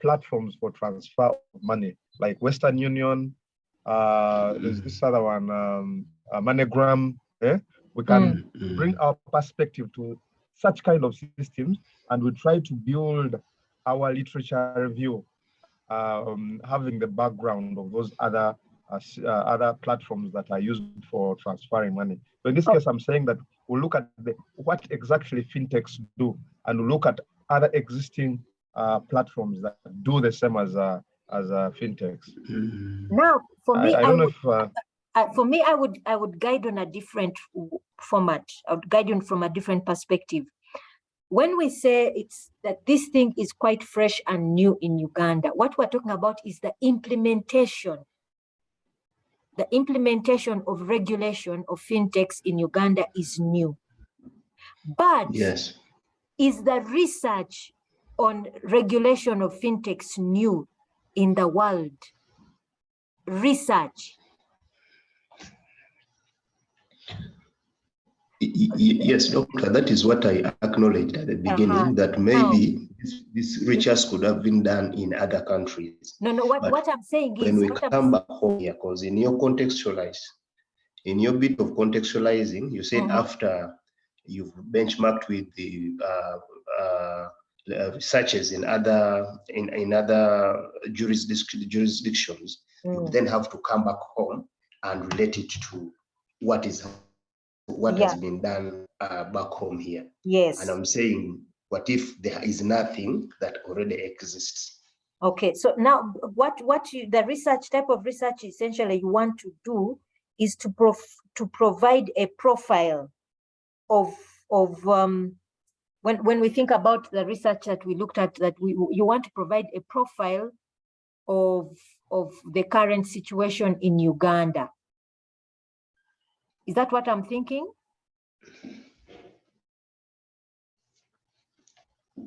platforms for transfer of money, like Western Union. There's this other one, MoneyGram. We can bring our perspective to such kind of systems, and we try to build our literature review, having the background of those other platforms that are used for transferring money. So in this case, I'm saying that we'll look at what exactly fintechs do, and we'll look at other existing platforms that do the same as fintechs. now for me, I don't know if for me, I would guide on a different format. I would guide on from a different perspective. When we say it's that this thing is quite fresh and new in Uganda, what we're talking about is the implementation. The implementation of regulation of fintechs in Uganda is new. But Yes. is the research on regulation of fintechs new in the world? Research. Yes, doctor, that is what I acknowledged at the beginning, that maybe this research could have been done in other countries. No, what I'm saying is, when we come back home here, because in your bit of contextualizing, you said after you've benchmarked with the researches in other jurisdictions, you then have to come back home and relate it to what has been done back home here. Yes. And I'm saying, what if there is nothing that already exists? Okay, so now the research type of research essentially you want to do is to provide a profile of when we think about the research that we looked at, that you want to provide a profile of the current situation in Uganda. Is that what I'm thinking?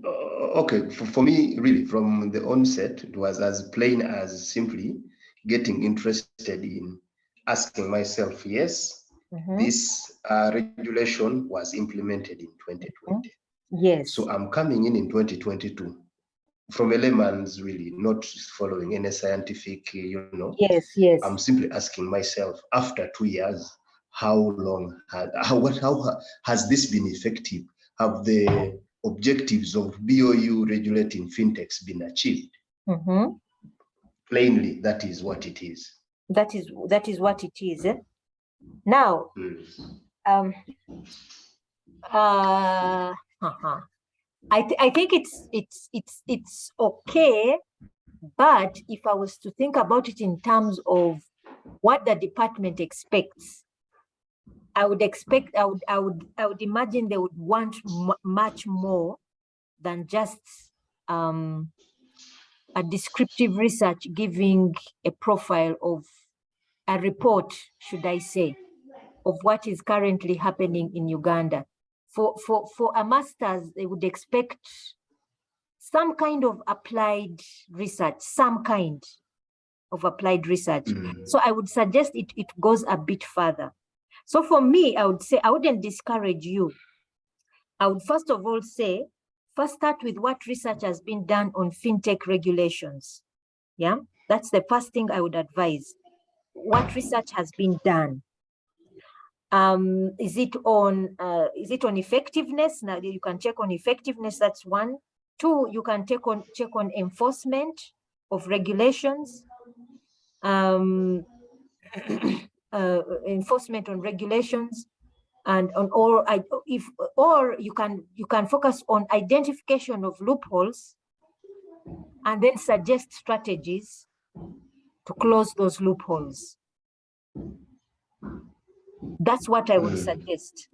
Okay, for me, really, from the onset, it was as plain as simply getting interested in asking myself, yes, this regulation was implemented in 2020. Yes. So I'm coming in 2022 from a layman's, really not following any scientific, Yes. I'm simply asking myself, after 2 years, how has this been effective? Have the objectives of BOU regulating fintechs been achieved? Plainly, that is what it is. That is what it is. Now, I think it's okay, but if I was to think about it in terms of what the department expects, I would imagine they would want much more than just a descriptive research giving a profile of a report, should I say, of what is currently happening in Uganda. For a master's, they would expect some kind of applied research, some kind of applied research. So I would suggest it goes a bit further. So for me, I would say, I wouldn't discourage you. I would first of all say, first start with what research has been done on fintech regulations. Yeah, that's the first thing I would advise. What research has been done? Is it on effectiveness? Now you can check on effectiveness. That's one. Two, you can check on enforcement of regulations. Enforcement on regulations, and on or you can focus on identification of loopholes, and then suggest strategies to close those loopholes. That's what I would suggest.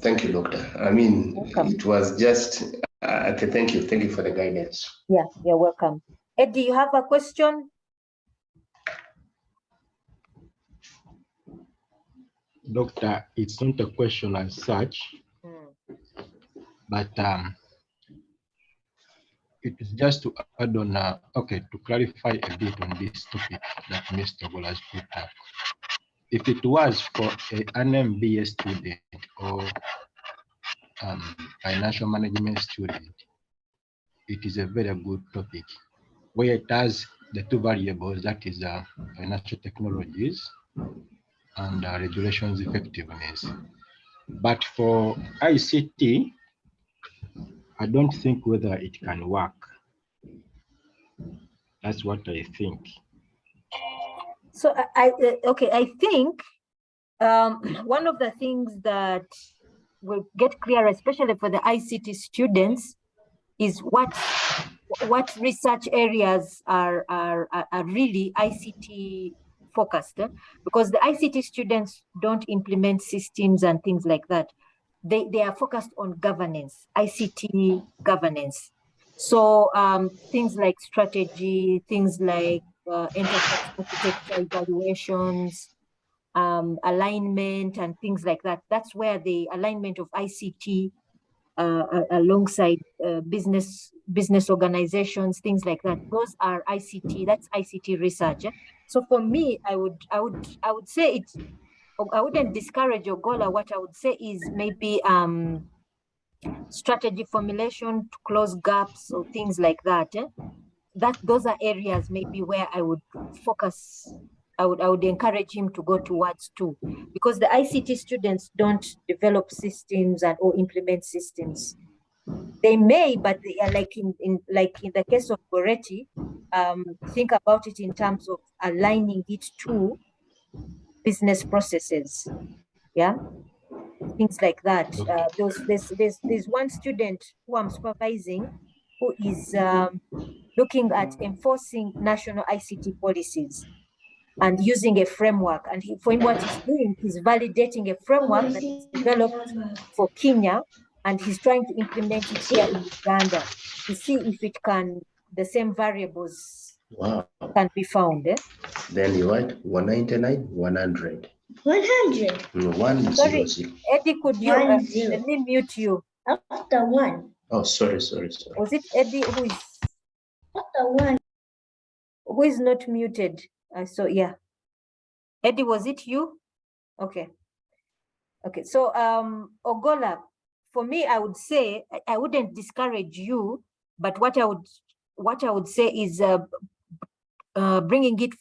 Thank you, Doctor. I mean, Welcome. it was just, thank you for the guidance. Yeah, you're welcome. Eddie, you have a question? Doctor, it's not a question as such, but it is just to add on, okay, to clarify a bit on this topic that Mr. Gola has put up. If it was for an MBA student or financial management student, it is a very good topic, where it has the two variables, that is financial technologies and regulations effectiveness. But for ICT, I don't think whether it can work. That's what I think. So okay, I think one of the things that will get clear, especially for the ICT students, is what research areas are really ICT focused, because the ICT students don't implement systems and things like that. They are focused on governance, ICT governance. So things like strategy, things like enterprise architecture evaluations, alignment and things like that. That's where the alignment of ICT alongside business organizations, things like that. Those are ICT. That's ICT research. So for me, I would say it. I wouldn't discourage Ogola. What I would say is maybe strategy formulation to close gaps or things like that. Those are areas maybe where I would focus. I would encourage him to go towards too, because the ICT students don't develop systems or implement systems. They may, but they are like in the case of Goretti, think about it in terms of aligning it to business processes. Yeah, things like that. There's one student who I'm supervising who is looking at enforcing national ICT policies and using a framework. And for him, what he's doing is validating a framework that is developed for Kenya, and he's trying to implement it here in Uganda to see if it can, the same variables can be found. Then you write 199, 100. 100. No, 100. Sorry, Eddie, could you, 10. let me mute you. After 1. Oh, sorry. Was it Eddie After 1. who is not muted? So yeah. Eddie, was it you? Okay. So Ogola, for me, I would say I wouldn't discourage you, but what I would say is bringing it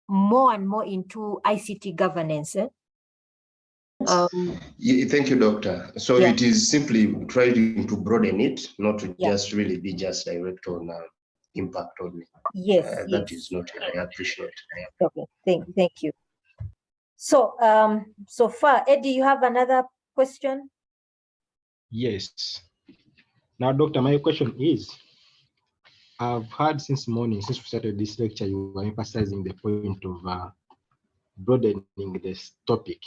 more and more into ICT governance. Thank you, Doctor. So Yeah. it is simply trying to broaden it, not to just really be just direct on impact only. Yes, That yes. is not, I appreciate. Okay, thank you. So so far, Eddie, you have another question? Yes. Now, Doctor, my question is, I've heard since morning, since we started this lecture, you were emphasizing the point of broadening this topic.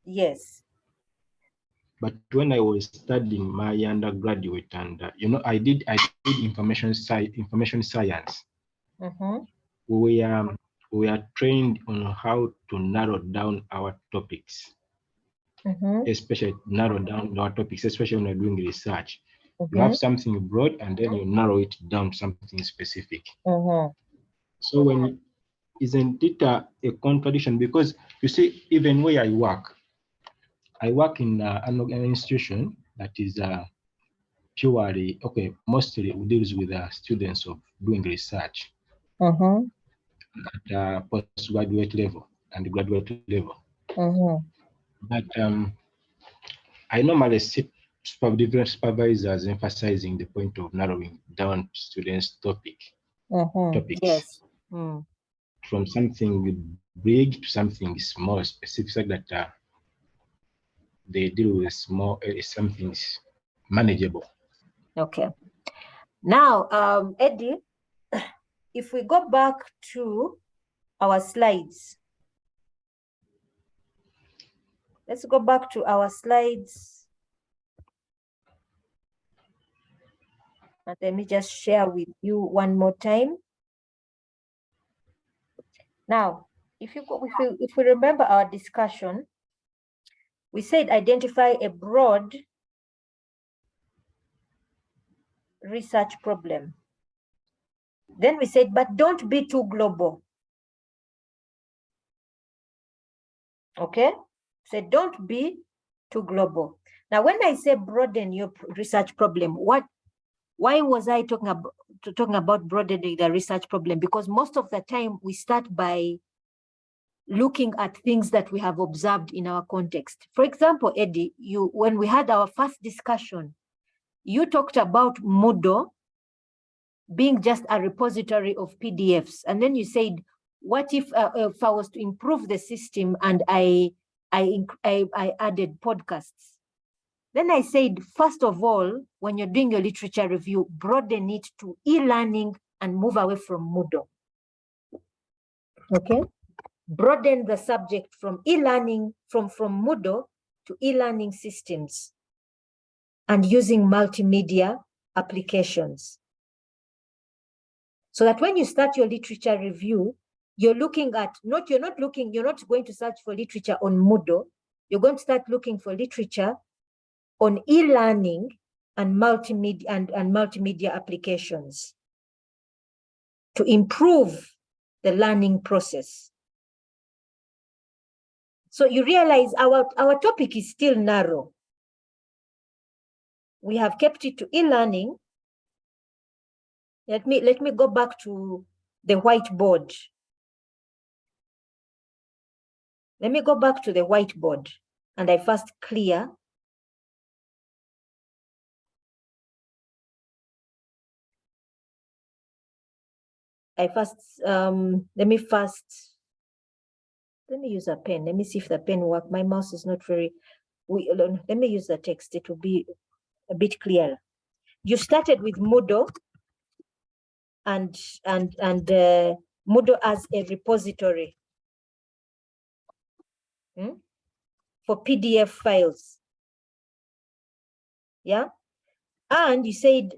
Yes. But when I was studying my undergraduate, and I did information science. Mm-hmm. We are trained on how to narrow down our topics, especially narrow down our topics, especially when we're doing research. You have something broad and then you narrow it down to something specific. So when isn't it a contradiction? Because you see, even where I work in an institution that is purely, mostly deals with students of doing research at postgraduate level and graduate level. But I normally see different supervisors emphasizing the point of narrowing down students' topics. Yes. From something big to something small, specific, that they deal with small, something manageable. Okay. Now, Eddie, if we go back to our slides, Let's go back to our slides. And let me just share with you one more time. Now, if we remember our discussion, we said identify a broad research problem. Then we said, but don't be too global. Okay? So don't be too global. Now, when I say broaden your research problem, why was I talking about broadening the research problem? Because most of the time we start by looking at things that we have observed in our context. For example, Eddie, when we had our first discussion, you talked about Moodle being just a repository of PDFs. And then you said, what if I was to improve the system and I added podcasts? Then I said, first of all, when you're doing your literature review, broaden it to e-learning and move away from Moodle. Okay? Broaden the subject from e-learning, from Moodle to e-learning systems and using multimedia applications. So that when you start your literature review, you're looking at, you're not going to search for literature on Moodle. You're going to start looking for literature on e-learning and multimedia applications to improve the learning process. So you realize our topic is still narrow. We have kept it to e-learning. Let me go back to the whiteboard. Let me go back to the whiteboard and I first clear. Let me use a pen. Let me see if the pen works. My mouse is not very, let me use the text. It will be a bit clearer. You started with Moodle and Moodle as a repository for PDF files. Yeah. And you said,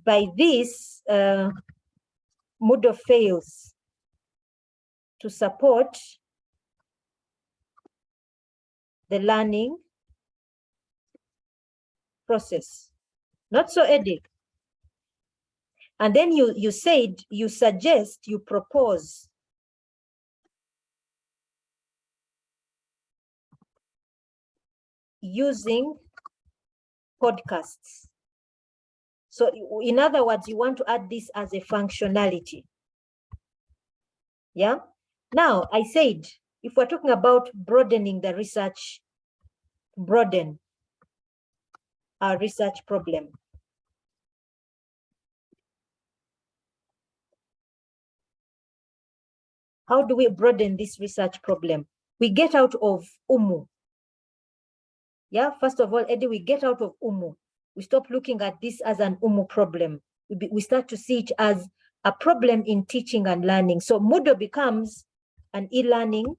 by this, Moodle fails to support the learning process. Not so, Eddie. And then you said, you suggest, you propose using podcasts. So in other words, you want to add this as a functionality. Yeah. Now I said, if we're talking about broadening the research, broaden our research problem. How do we broaden this research problem? We get out of UMU. Yeah, first of all, Eddie, we get out of UMU. We stop looking at this as an UMU problem. We start to see it as a problem in teaching and learning. So Moodle becomes an e-learning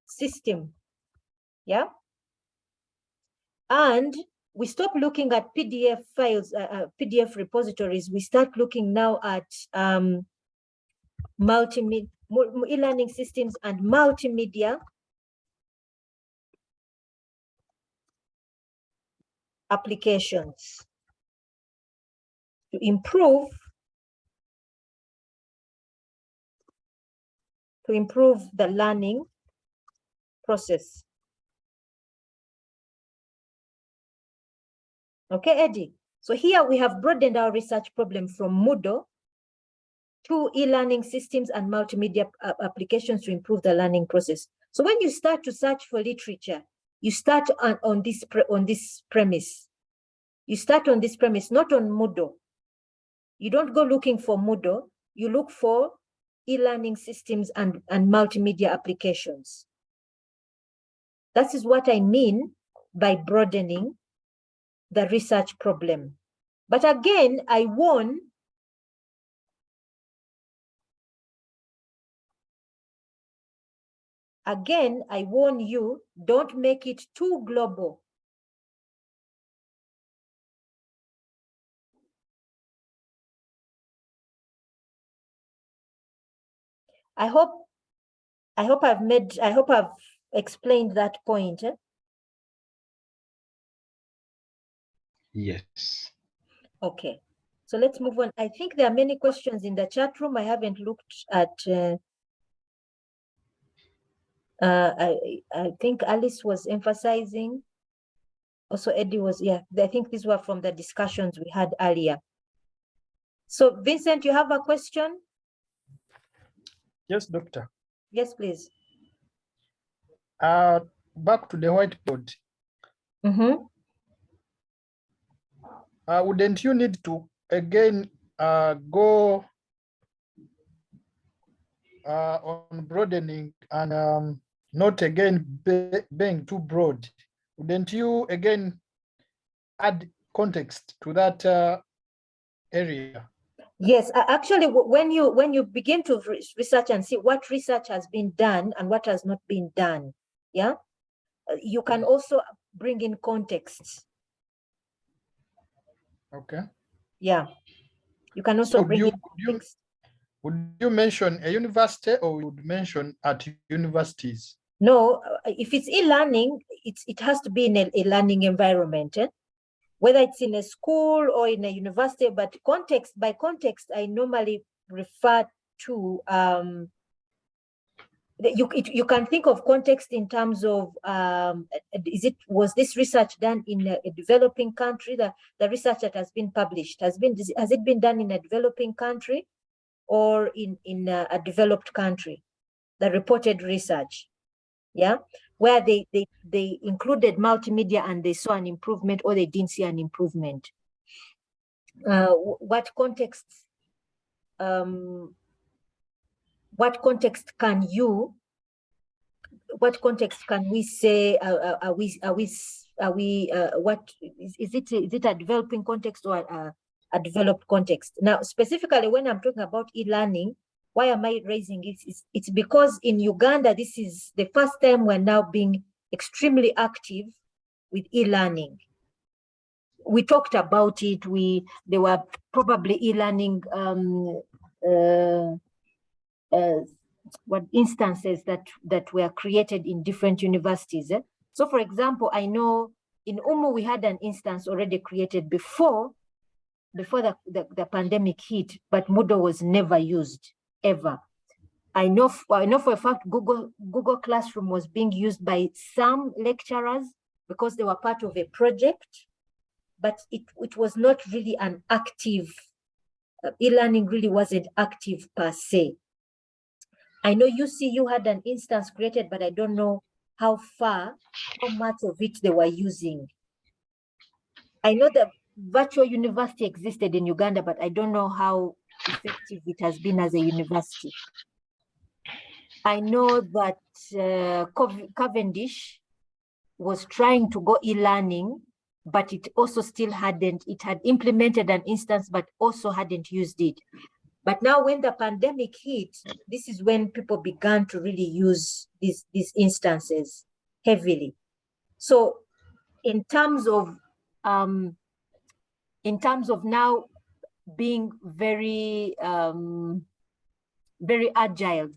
system. Yeah. And we stop looking at PDF files, PDF repositories. We start looking now at multimedia, e-learning systems and multimedia applications to improve the learning process. Okay, Eddie. So here we have broadened our research problem from Moodle to e-learning systems and multimedia applications to improve the learning process. So when you start to search for literature, you start on this premise. You start on this premise, not on Moodle. You don't go looking for Moodle. You look for e-learning systems and multimedia applications. That is what I mean by broadening the research problem. But again, I warn Again, I warn you, don't make it too global. I hope I've explained that point. Yes. Okay, so let's move on. I think there are many questions in the chat room. I haven't looked at, I think Alice was emphasizing. Also Eddie was, yeah, I think these were from the discussions we had earlier. So Vincent, you have a question? Yes, doctor. Yes, please. Back to the whiteboard. Wouldn't you need to again go on broadening and not again being too broad? Wouldn't you again add context to that area? Yes, actually, when you begin to research and see what research has been done and what has not been done, yeah, you can also bring in context. Okay. Yeah, you can also bring in context. Would you mention a university or would mention at universities? No, if it's e-learning, it has to be in a learning environment, whether it's in a school or in a university. But context, by context, I normally refer to you can think of context in terms of was this research done in a developing country? The research that has been published has it been done in a developing country or in a developed country? The reported research, yeah, where they included multimedia and they saw an improvement or they didn't see an improvement. What context can we say? What is it a developing context or a developed context? Now, specifically when I'm talking about e-learning, why am I raising it? It's because in Uganda, this is the first time we're now being extremely active with e-learning. We talked about it. There were probably e-learning instances that were created in different universities. So for example, I know in Umu, we had an instance already created before the pandemic hit, but Moodle was never used, ever. I know for a fact Google Classroom was being used by some lecturers because they were part of a project, but it was not really an active, e-learning really wasn't active per se. I know UCU had an instance created, but I don't know how much of it they were using. I know that virtual university existed in Uganda, but I don't know how effective it has been as a university. I know that Cavendish was trying to go e-learning, but it also still it had implemented an instance, but also hadn't used it. But now when the pandemic hit, this is when people began to really use these instances heavily. So in terms of now being very, very agile,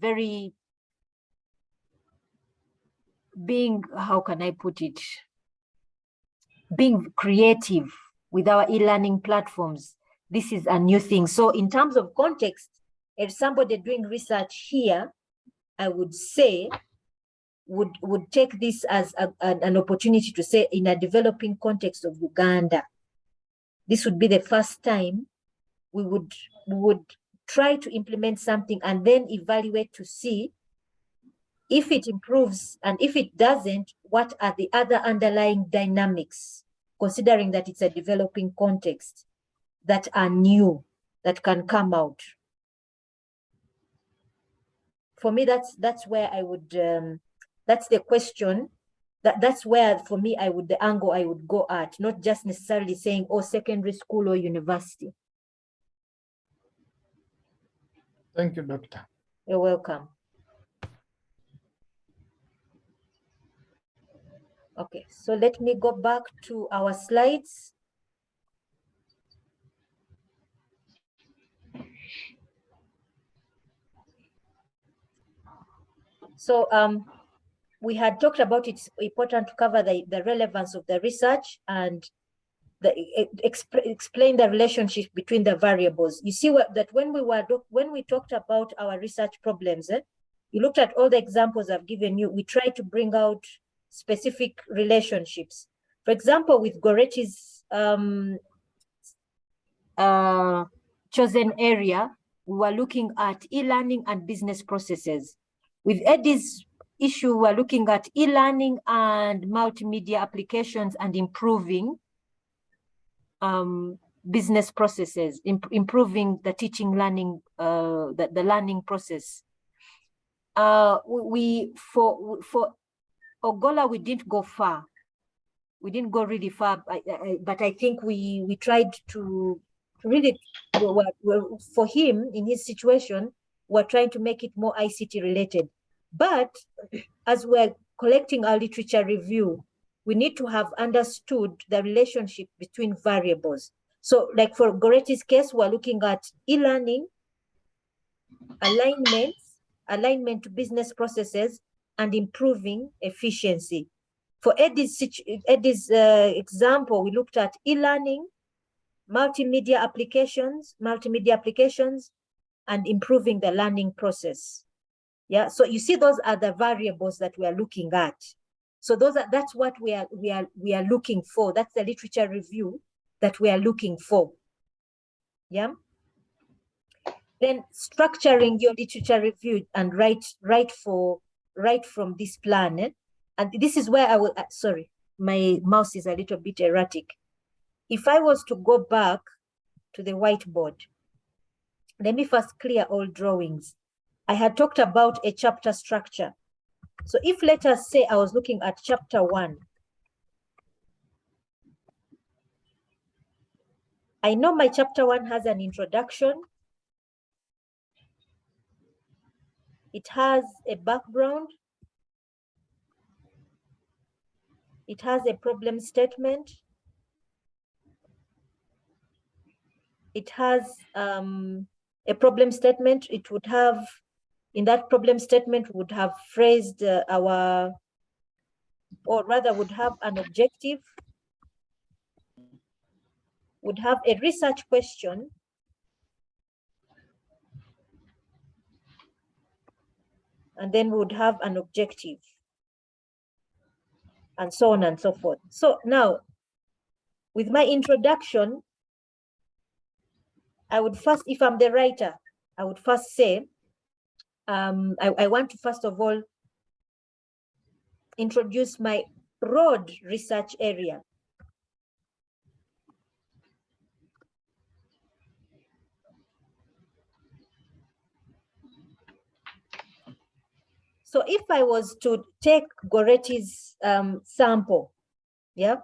how can I put it? Being creative with our e-learning platforms, this is a new thing. So in terms of context, if somebody doing research here, I would say, would take this as an opportunity to say, in a developing context of Uganda, this would be the first time we would try to implement something and then evaluate to see if it improves, and if it doesn't, what are the other underlying dynamics, considering that it's a developing context, that are new, that can come out. For me, that's where I would, that's the question, that's where for me, the angle I would go at, not just necessarily saying, oh, secondary school or university. Thank you, Doctor. You're welcome. Okay, so let me go back to our slides. So we had talked about it's important to cover the relevance of the research and explain the relationship between the variables. You see that when we talked about our research problems, you looked at all the examples I've given you, we tried to bring out specific relationships. For example, with Goretti's chosen area, we were looking at e-learning and business processes. With Eddie's issue, we're looking at e-learning and multimedia applications and improving business processes, improving the teaching learning, the learning process. For Ogola, we didn't go far. We didn't go really far, but I think we tried to really, for him, in his situation, we're trying to make it more ICT related. But as we're collecting our literature review, we need to have understood the relationship between variables. So like for Goretti's case, we're looking at e-learning, alignment to business processes, and improving efficiency. For Eddie's example, we looked at e-learning, multimedia applications, and improving the learning process. Yeah, so you see, those are the variables that we are looking at. So that's what we are looking for. That's the literature review that we are looking for. Yeah. Then structuring your literature review and write from this plan. And this is where I will, sorry, my mouse is a little bit erratic. If I was to go back to the whiteboard, let me first clear all drawings. I had talked about a chapter structure. So if, let us say, I was looking at chapter 1, I know my chapter 1 has an introduction. It has a background. It has a problem statement. It has a problem statement. It would have, in that problem statement, would have phrased or rather would have an objective, would have a research question, and then would have an objective, and so on and so forth. So now, with my introduction, I would first, if I'm the writer, I would first say, I want to first of all introduce my broad research area. So if I was to take Goretti's sample, yeah.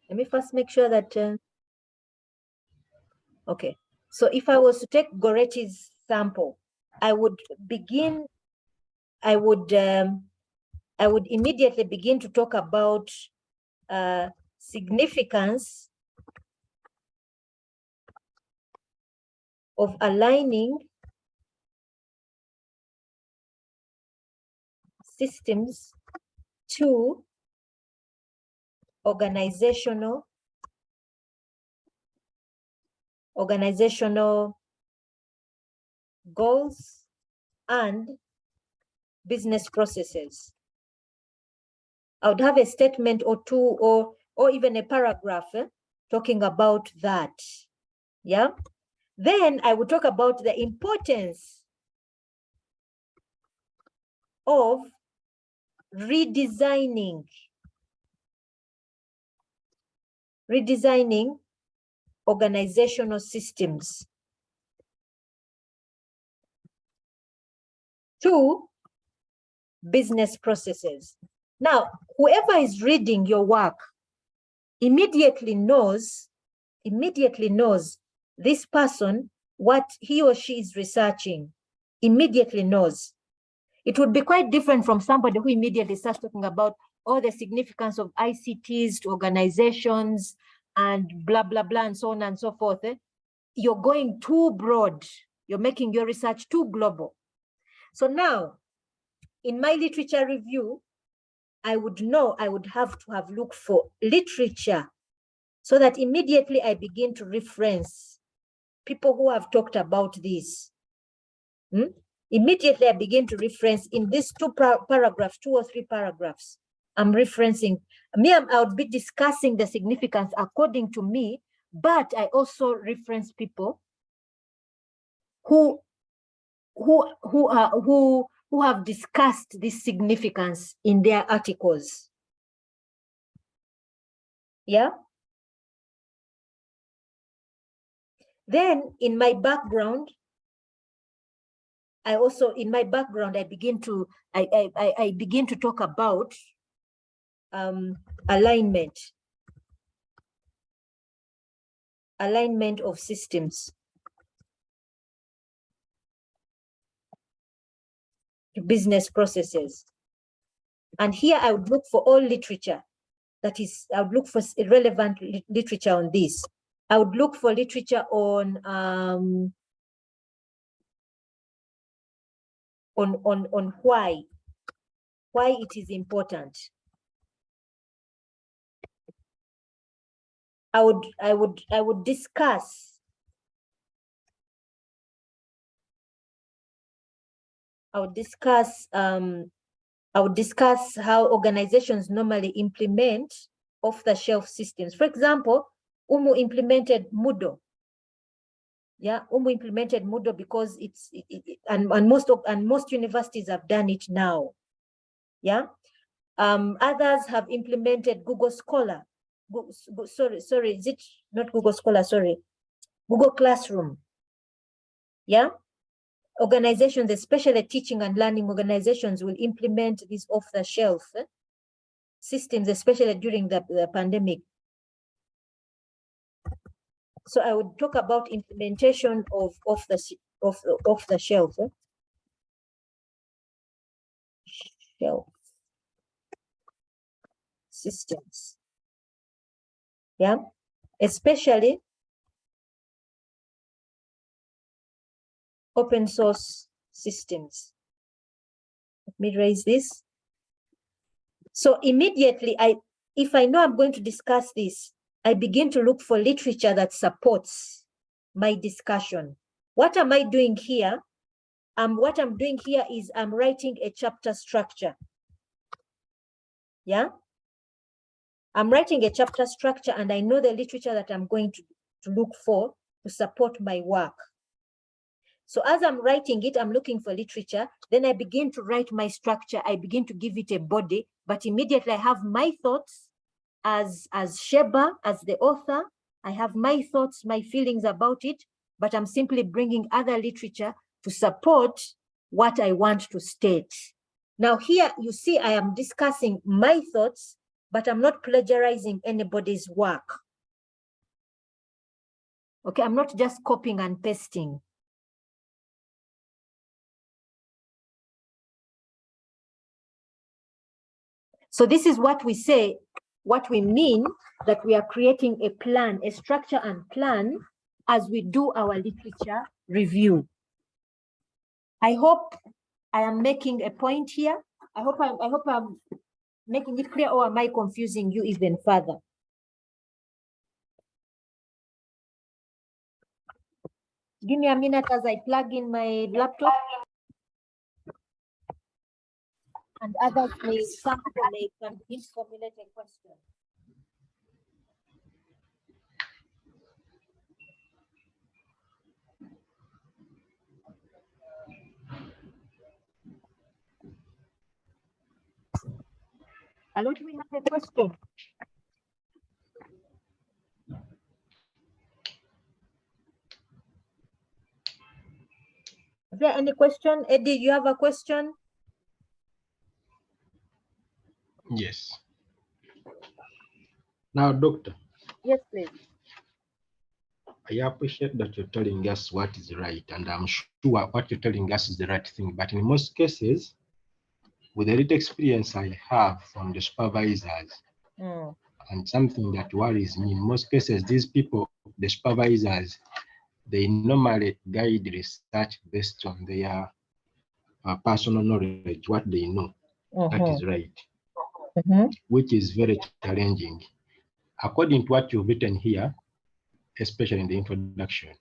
Let me first make sure that, okay. So if I was to take Goretti's sample, I would immediately begin to talk about significance of aligning systems to organizational goals and business processes. I would have a statement or two or even a paragraph talking about that. Yeah. Then I would talk about the importance of redesigning organizational systems to business processes. Now, whoever is reading your work immediately knows this person, what he or she is researching, immediately knows. It would be quite different from somebody who immediately starts talking about all the significance of ICTs to organizations and blah, blah, blah, and so on and so forth. You're going too broad. You're making your research too global. So now, in my literature review, I would know I would have to have looked for literature so that immediately I begin to reference people who have talked about this. Immediately I begin to reference in these two paragraphs, 2 or 3 paragraphs. I'm referencing, I would be discussing the significance according to me, but I also reference people who have discussed this significance in their articles. Yeah. Then in my background, I begin to talk about alignment of systems to business processes. And here I would look for all literature. That is, I would look for relevant literature on this. I would look for literature on why it is important. I would discuss how organizations normally implement off-the-shelf systems. For example, UMU implemented Moodle. Yeah, UMU implemented Moodle because most universities have done it now. Yeah, others have implemented Google Scholar. Sorry, is it not Google Scholar? Sorry, Google Classroom. Yeah, organizations, especially teaching and learning organizations, will implement these off-the-shelf systems, especially during the pandemic. So I would talk about implementation of off-the-shelf systems. Yeah, especially open source systems. Let me raise this. So immediately, if I know I'm going to discuss this, I begin to look for literature that supports my discussion. What am I doing here? What I'm doing here is I'm writing a chapter structure. Yeah, I'm writing a chapter structure, and I know the literature that I'm going to look for to support my work. So as I'm writing it, I'm looking for literature. Then I begin to write my structure. I begin to give it a body, but immediately I have my thoughts as Sheba, as the author. I have my thoughts, my feelings about it, but I'm simply bringing other literature to support what I want to state. Now here you see I am discussing my thoughts, but I'm not plagiarizing anybody's work. Okay, I'm not just copying and pasting. So this is what we say, what we mean that we are creating a plan, a structure and plan as we do our literature review. I hope I am making a point here. I hope I'm making it clear, or am I confusing you even further? Give me a minute as I plug in my laptop. And others some people may formulate a question. Hello, do we have a question? Is there any question? Eddie, you have a question? Yes. Now, Doctor. Yes, please. I appreciate that you're telling us what is right, and I'm sure what you're telling us is the right thing. But in most cases, with the little experience I have from the supervisors, and something that worries me, in most cases, these people, the supervisors, they normally guide research based on their personal knowledge, what they know. That is right, which is very challenging. According to what you've written here, especially in the introduction,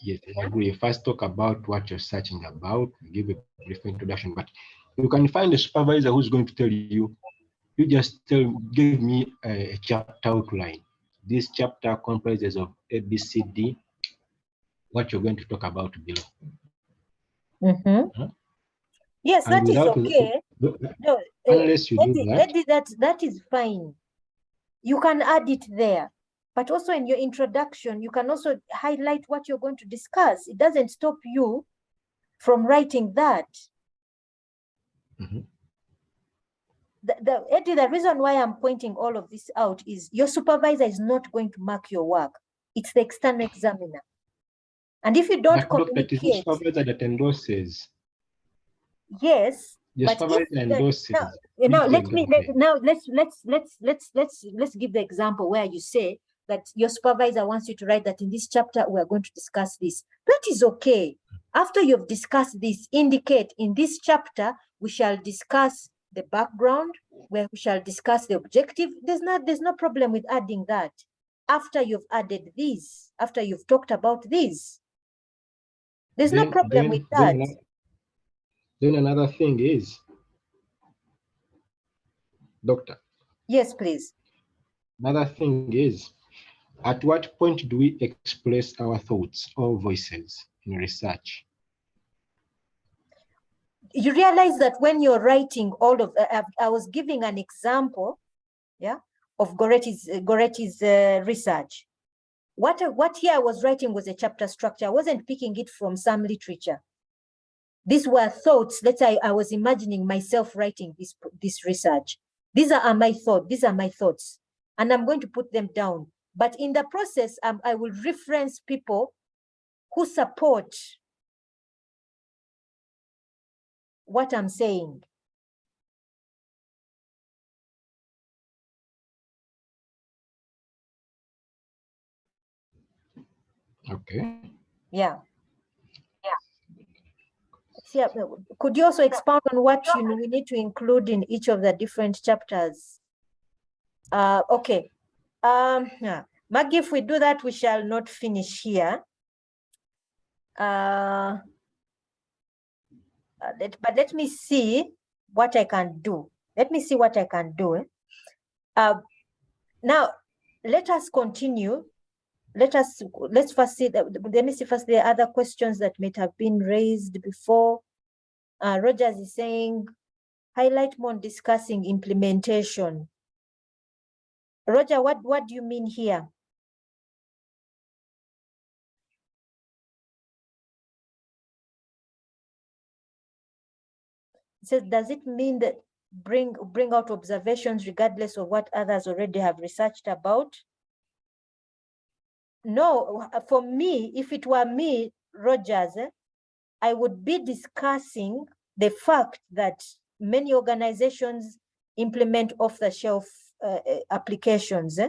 yes, I agree. First talk about what you're searching about, give a brief introduction, but you can find a supervisor who's going to tell you, you just give me a chapter outline. This chapter comprises of A, B, C, D, what you're going to talk about below. Yes, And that is okay. No, unless you do that, Eddie, that is fine. You can add it there. But also in your introduction, you can also highlight what you're going to discuss. It doesn't stop you from writing that. Eddie, the reason why I'm pointing all of this out is your supervisor is not going to mark your work. It's the external examiner. And if you don't communicate, it is the supervisor that endorses. Yes, The but supervisor endorses. let's give the example where you say that your supervisor wants you to write that in this chapter we are going to discuss this. That is okay. After you've discussed this, indicate in this chapter we shall discuss the background, where we shall discuss the objective. There's no problem with adding that. After you've added this, after you've talked about this, there's no problem with that. Then another thing is, Doctor. Yes, please. Another thing is, at what point do we express our thoughts or voices in research? You realize that when you're writing all of, I was giving an example, yeah, of Goretti's research. What here I was writing was a chapter structure. I wasn't picking it from some literature. These were thoughts. Let's say I was imagining myself writing this research. These are my thoughts. These are my thoughts, and I'm going to put them down. But in the process, I will reference people who support what I'm saying. Okay. Yeah. Yeah. Could you also expound on what we need to include in each of the different chapters? Okay. Yeah. Maggie, if we do that, we shall not finish here. But let me see what I can do. Let me see what I can do. Now, let us continue. Let's first see that. Let me see first the other questions that might have been raised before. Rogers is saying, highlight more on discussing implementation. Roger, what do you mean here? It says, does it mean that bring out observations regardless of what others already have researched about? No, for me, if it were me, Rogers, I would be discussing the fact that many organizations implement off-the-shelf applications,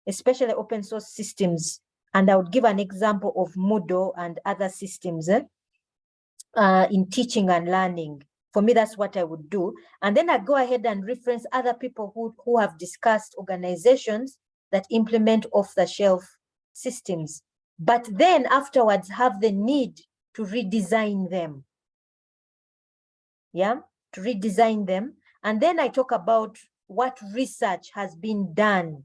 especially open source systems. And I would give an example of Moodle and other systems in teaching and learning. For me, that's what I would do. And then I go ahead and reference other people who have discussed organizations that implement off-the-shelf systems, but then afterwards have the need to redesign them. Yeah, to redesign them. And then I talk about what research has been done.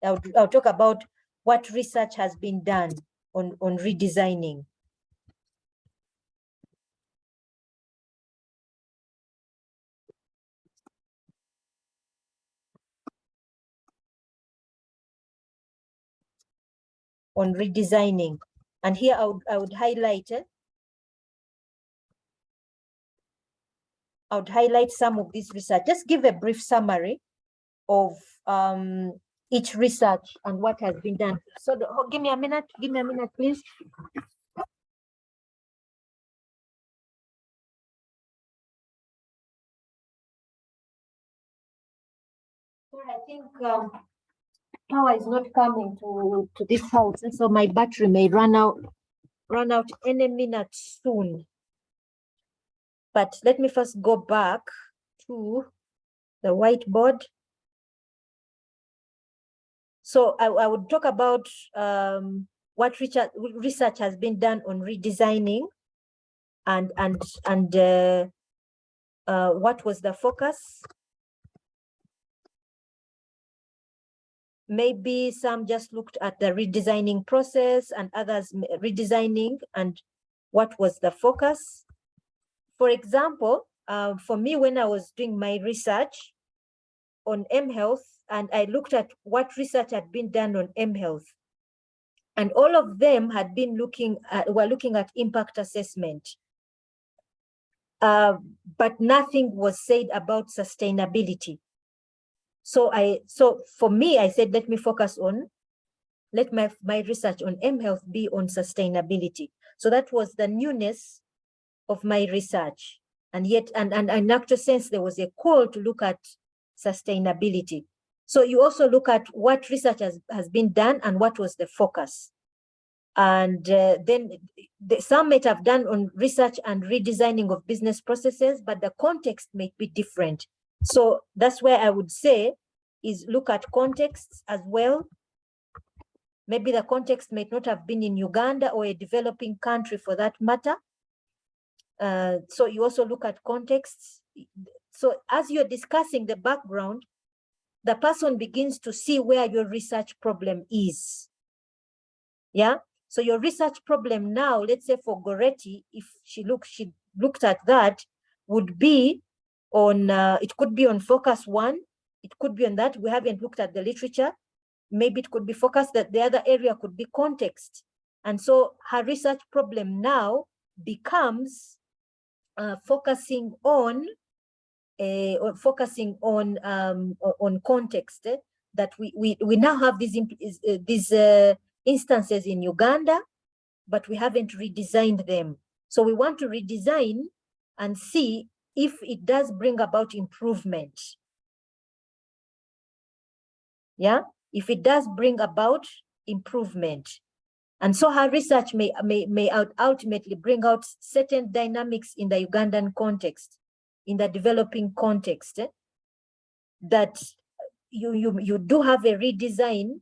I'll talk about what research has been done on redesigning. On redesigning. And here I would highlight it. I would highlight some of this research. Just give a brief summary of each research and what has been done. So give me a minute, please. I think power is not coming to this house, and so my battery may run out any minute soon. But let me first go back to the whiteboard. So I would talk about what research has been done on redesigning, and what was the focus. Maybe some just looked at the redesigning process, and others redesigning and what was the focus. For example, for me, when I was doing my research on mHealth, and I looked at what research had been done on mHealth, and all of them had been were looking at impact assessment. But nothing was said about sustainability. So for me, I said, let me focus on, let my research on mHealth be on sustainability. So that was the newness of my research. And yet, and in actual sense, there was a call to look at sustainability. So you also look at what research has been done and what was the focus. And then some might have done on research and redesigning of business processes, but the context may be different. So that's where I would say is look at contexts as well. Maybe the context may not have been in Uganda or a developing country for that matter. So you also look at contexts. So as you're discussing the background, the person begins to see where your research problem is. Yeah. So your research problem now, let's say for Goretti, if she looked at that, would be on, it could be on focus 1, it could be on that. We haven't looked at the literature. Maybe it could be focused, that the other area could be context. And so her research problem now becomes focusing on context, that we now have these instances in Uganda, but we haven't redesigned them. So we want to redesign and see if it does bring about improvement. Yeah, if it does bring about improvement. And so her research may ultimately bring out certain dynamics in the Ugandan context, in the developing context, that you do have a redesign,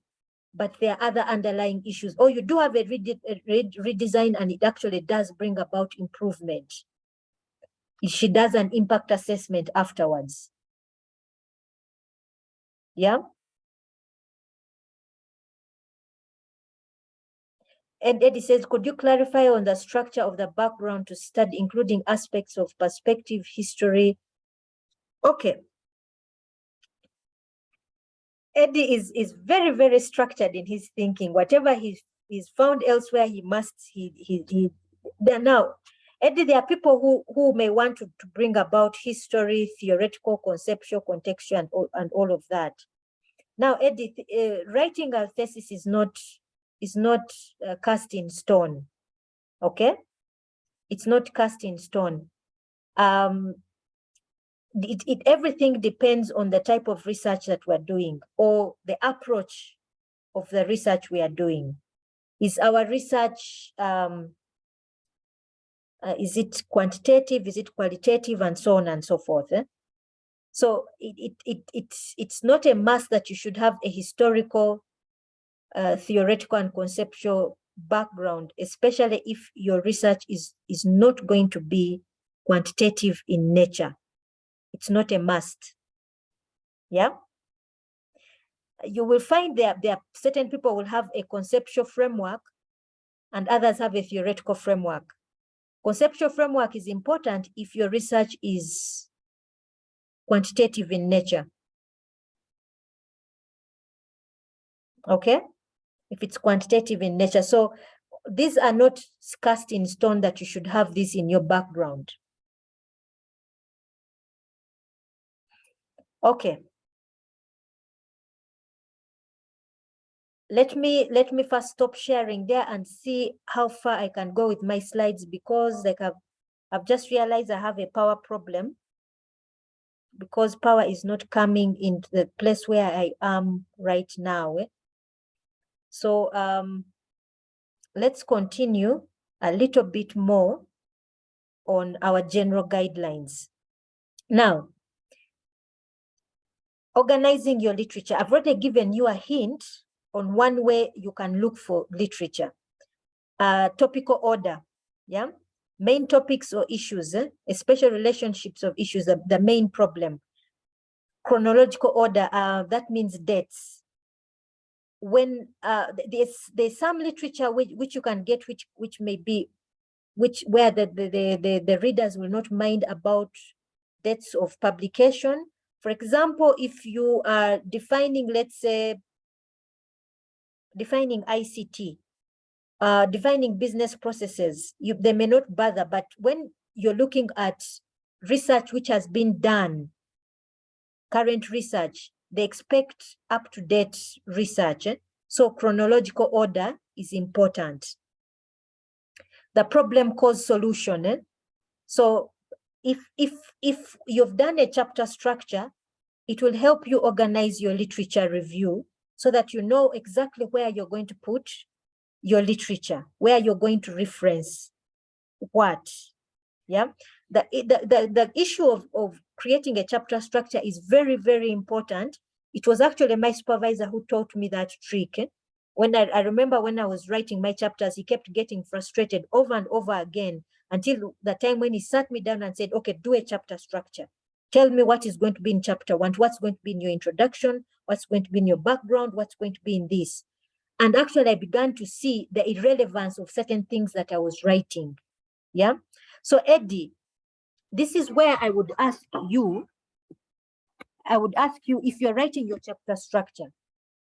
but there are other underlying issues, or you do have a redesign and it actually does bring about improvement. She does an impact assessment afterwards. Yeah. And Eddie says, could you clarify on the structure of the background to study, including aspects of perspective, history? Okay. Eddie is very, very structured in his thinking. Whatever he's found elsewhere, now, Eddie, there are people who may want to bring about history, theoretical, conceptual, contextual, and all of that. Now, Eddie, writing a thesis is not cast in stone. Okay, it's not cast in stone. Everything depends on the type of research that we're doing, or the approach of the research we are doing. Is our research, is it quantitative, is it qualitative, and so on and so forth. So it's not a must that you should have a historical, theoretical, and conceptual background, especially if your research is not going to be quantitative in nature. It's not a must. Yeah. You will find there are certain people will have a conceptual framework and others have a theoretical framework. Conceptual framework is important if your research is quantitative in nature. Okay, if it's quantitative in nature. So these are not cast in stone that you should have this in your background. Okay. Let me first stop sharing there and see how far I can go with my slides, because like I've just realized I have a power problem. because power is not coming into the place where I am right now. So let's continue a little bit more on our general guidelines. Now, organizing your literature. I've already given you a hint on one way you can look for literature. Topical order, yeah? Main topics or issues, especially relationships of issues, the main problem. Chronological order, that means dates. When there's some literature which you can get which may be where the readers will not mind about dates of publication. For example, if you are defining, let's say, defining ICT, defining business processes, they may not bother, but when you're looking at research which has been done, current research, they expect up-to-date research. So chronological order is important. The problem cause solution. So if you've done a chapter structure, it will help you organize your literature review so that you know exactly where you're going to put your literature, where you're going to reference what. Yeah, the issue of creating a chapter structure is very, very important. It was actually my supervisor who taught me that trick. When I remember when I was writing my chapters, he kept getting frustrated over and over again until the time when he sat me down and said, okay, do a chapter structure. Tell me what is going to be in chapter 1, what's going to be in your introduction, what's going to be in your background, what's going to be in this. And actually, I began to see the irrelevance of certain things that I was writing. Yeah. So, Eddie, this is where I would ask you if you're writing your chapter structure,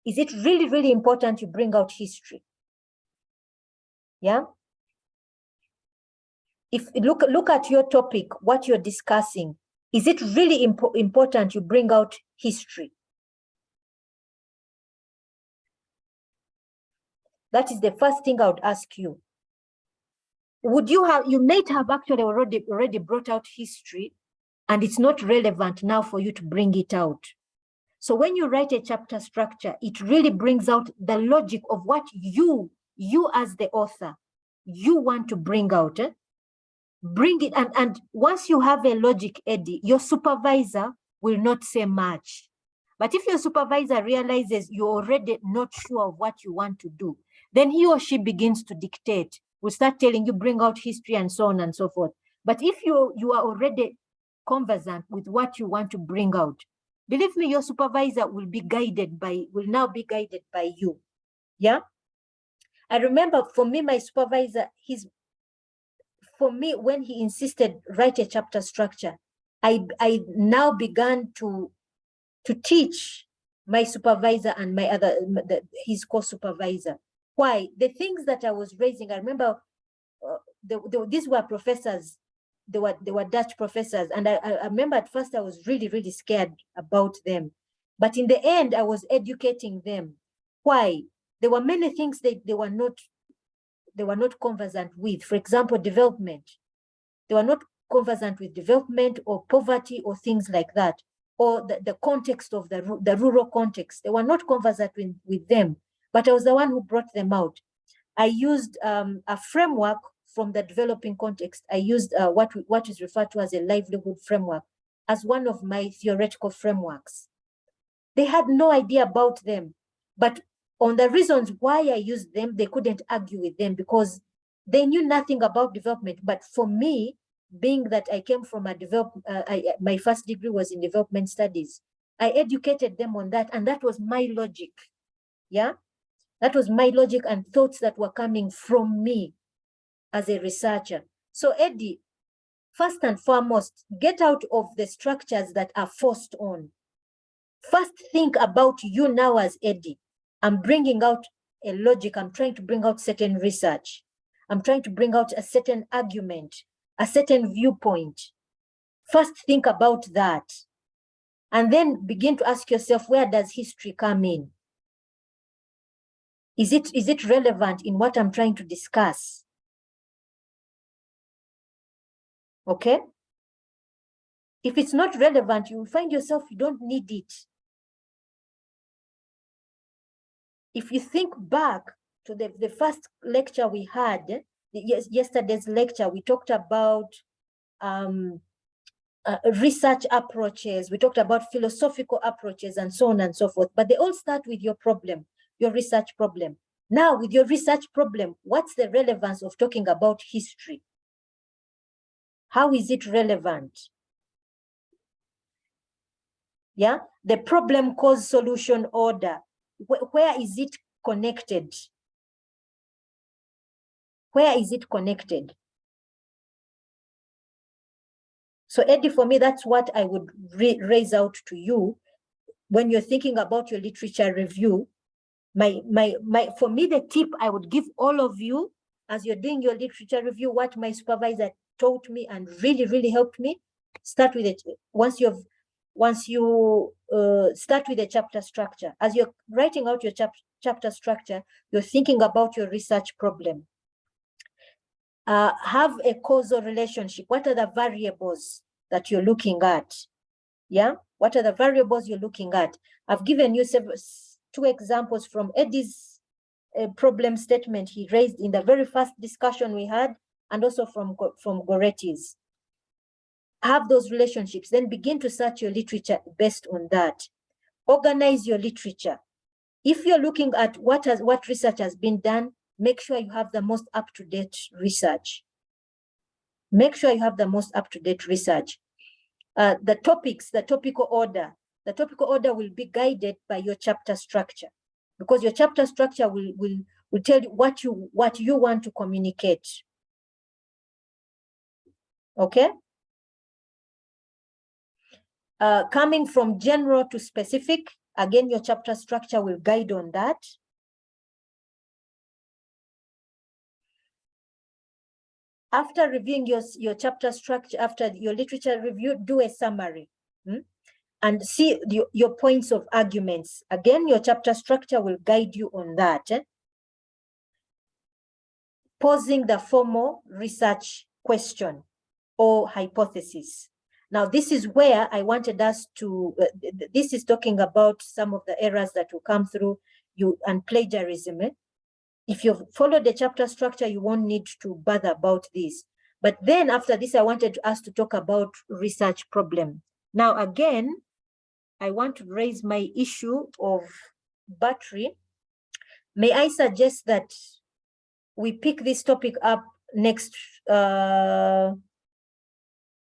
is it really, really important you bring out history? Yeah. If look at your topic, what you're discussing, is it really important you bring out history? That is the first thing I would ask you. You might have actually already brought out history and it's not relevant now for you to bring it out. So when you write a chapter structure, it really brings out the logic of what you as the author, you want to bring out. Bring it, and once you have a logic, Eddie, your supervisor will not say much. But if your supervisor realizes you're already not sure of what you want to do, then he or she begins to dictate, will start telling you, bring out history and so on and so forth. But if you are already conversant with what you want to bring out, believe me, your supervisor will now be guided by you. Yeah. I remember for me, my supervisor, when he insisted write a chapter structure, I now began to teach my supervisor and his co-supervisor. Why? The things that I was raising, I remember these were professors. They were Dutch professors. And I remember at first I was really, really scared about them. But in the end, I was educating them. Why? There were many things they were not conversant with. For example, development. They were not conversant with development or poverty or things like that, or the context of the rural context. They were not conversant with them, but I was the one who brought them out. I used a framework from the developing context. I used what is referred to as a livelihood framework as one of my theoretical frameworks. They had no idea about them, but on the reasons why I used them, they couldn't argue with them because they knew nothing about development. But for me, being that I came from my first degree was in development studies, I educated them on that, and that was my logic. Yeah, that was my logic and thoughts that were coming from me as a researcher. So Eddie, first and foremost, get out of the structures that are forced on. First, think about you now as Eddie. I'm bringing out a logic. I'm trying to bring out certain research. I'm trying to bring out a certain argument, a certain viewpoint. First, think about that. And then begin to ask yourself, where does history come in? Is it relevant in what I'm trying to discuss? Okay? If it's not relevant, you will find yourself, you don't need it. If you think back to the first lecture we had, yesterday's lecture, we talked about research approaches, we talked about philosophical approaches and so on and so forth, but they all start with your problem, your research problem. Now, with your research problem, what's the relevance of talking about history? How is it relevant? Yeah, the problem cause solution order. Where is it connected? Where is it connected? So Eddie, for me, that's what I would raise out to you when you're thinking about your literature review. For me, the tip I would give all of you as you're doing your literature review, what my supervisor taught me and really, really helped me, start with it. Once you start with the chapter structure, as you're writing out your chapter structure, you're thinking about your research problem. Have a causal relationship. What are the variables that you're looking at? Yeah, what are the variables you're looking at? I've given you two examples from Eddie's problem statement he raised in the very first discussion we had, and also from Goretti's. Have those relationships, then begin to search your literature based on that. Organize your literature. If you're looking at what research has been done, make sure you have the most up-to-date research. Make sure you have the most up-to-date research. The topical order will be guided by your chapter structure, because your chapter structure will tell you what you want to communicate. Okay? Coming from general to specific, again, your chapter structure will guide on that. After reviewing your chapter structure, after your literature review, do a summary and see your points of arguments. Again, your chapter structure will guide you on that. Posing the formal research question or hypothesis. Now, this is where I wanted us to, this is talking about some of the errors that will come through you and plagiarism. If you follow the chapter structure, you won't need to bother about this. But then after this, I wanted us to talk about research problem. Now, again, I want to raise my issue of battery. May I suggest that we pick this topic up next,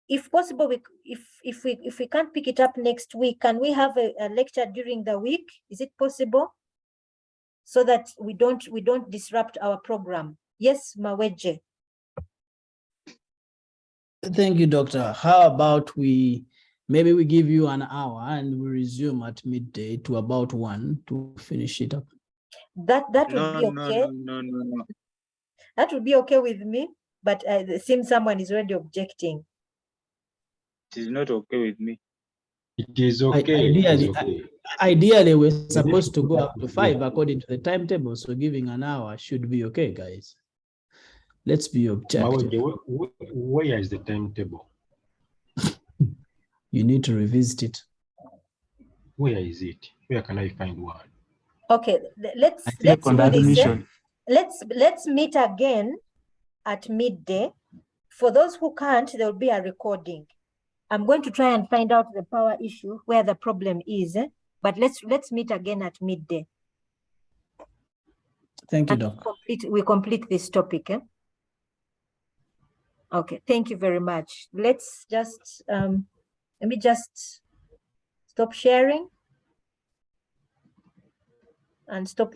if possible, if we can't pick it up next week, can we have a lecture during the week? Is it possible? So that we don't disrupt our program. Yes, Maweje. Thank you, Doctor. How about maybe we give you an hour and we resume at midday to about 1 to finish it up. That would be okay. No. That would be okay with me, but it seems someone is already objecting. It is not okay with me. It is okay. Ideally, we're supposed to go up to 5 according to the timetable. So giving an hour should be okay, guys. Let's be objective. Where is the timetable? You need to revisit it. Where is it? Where can I find one? Okay, let's do this. Let's meet again at midday. For those who can't, there will be a recording. I'm going to try and find out the power issue, where the problem is, but let's meet again at midday. Thank you, Doc. We complete this topic. Okay, thank you very much. Let's just, let me just stop sharing and stop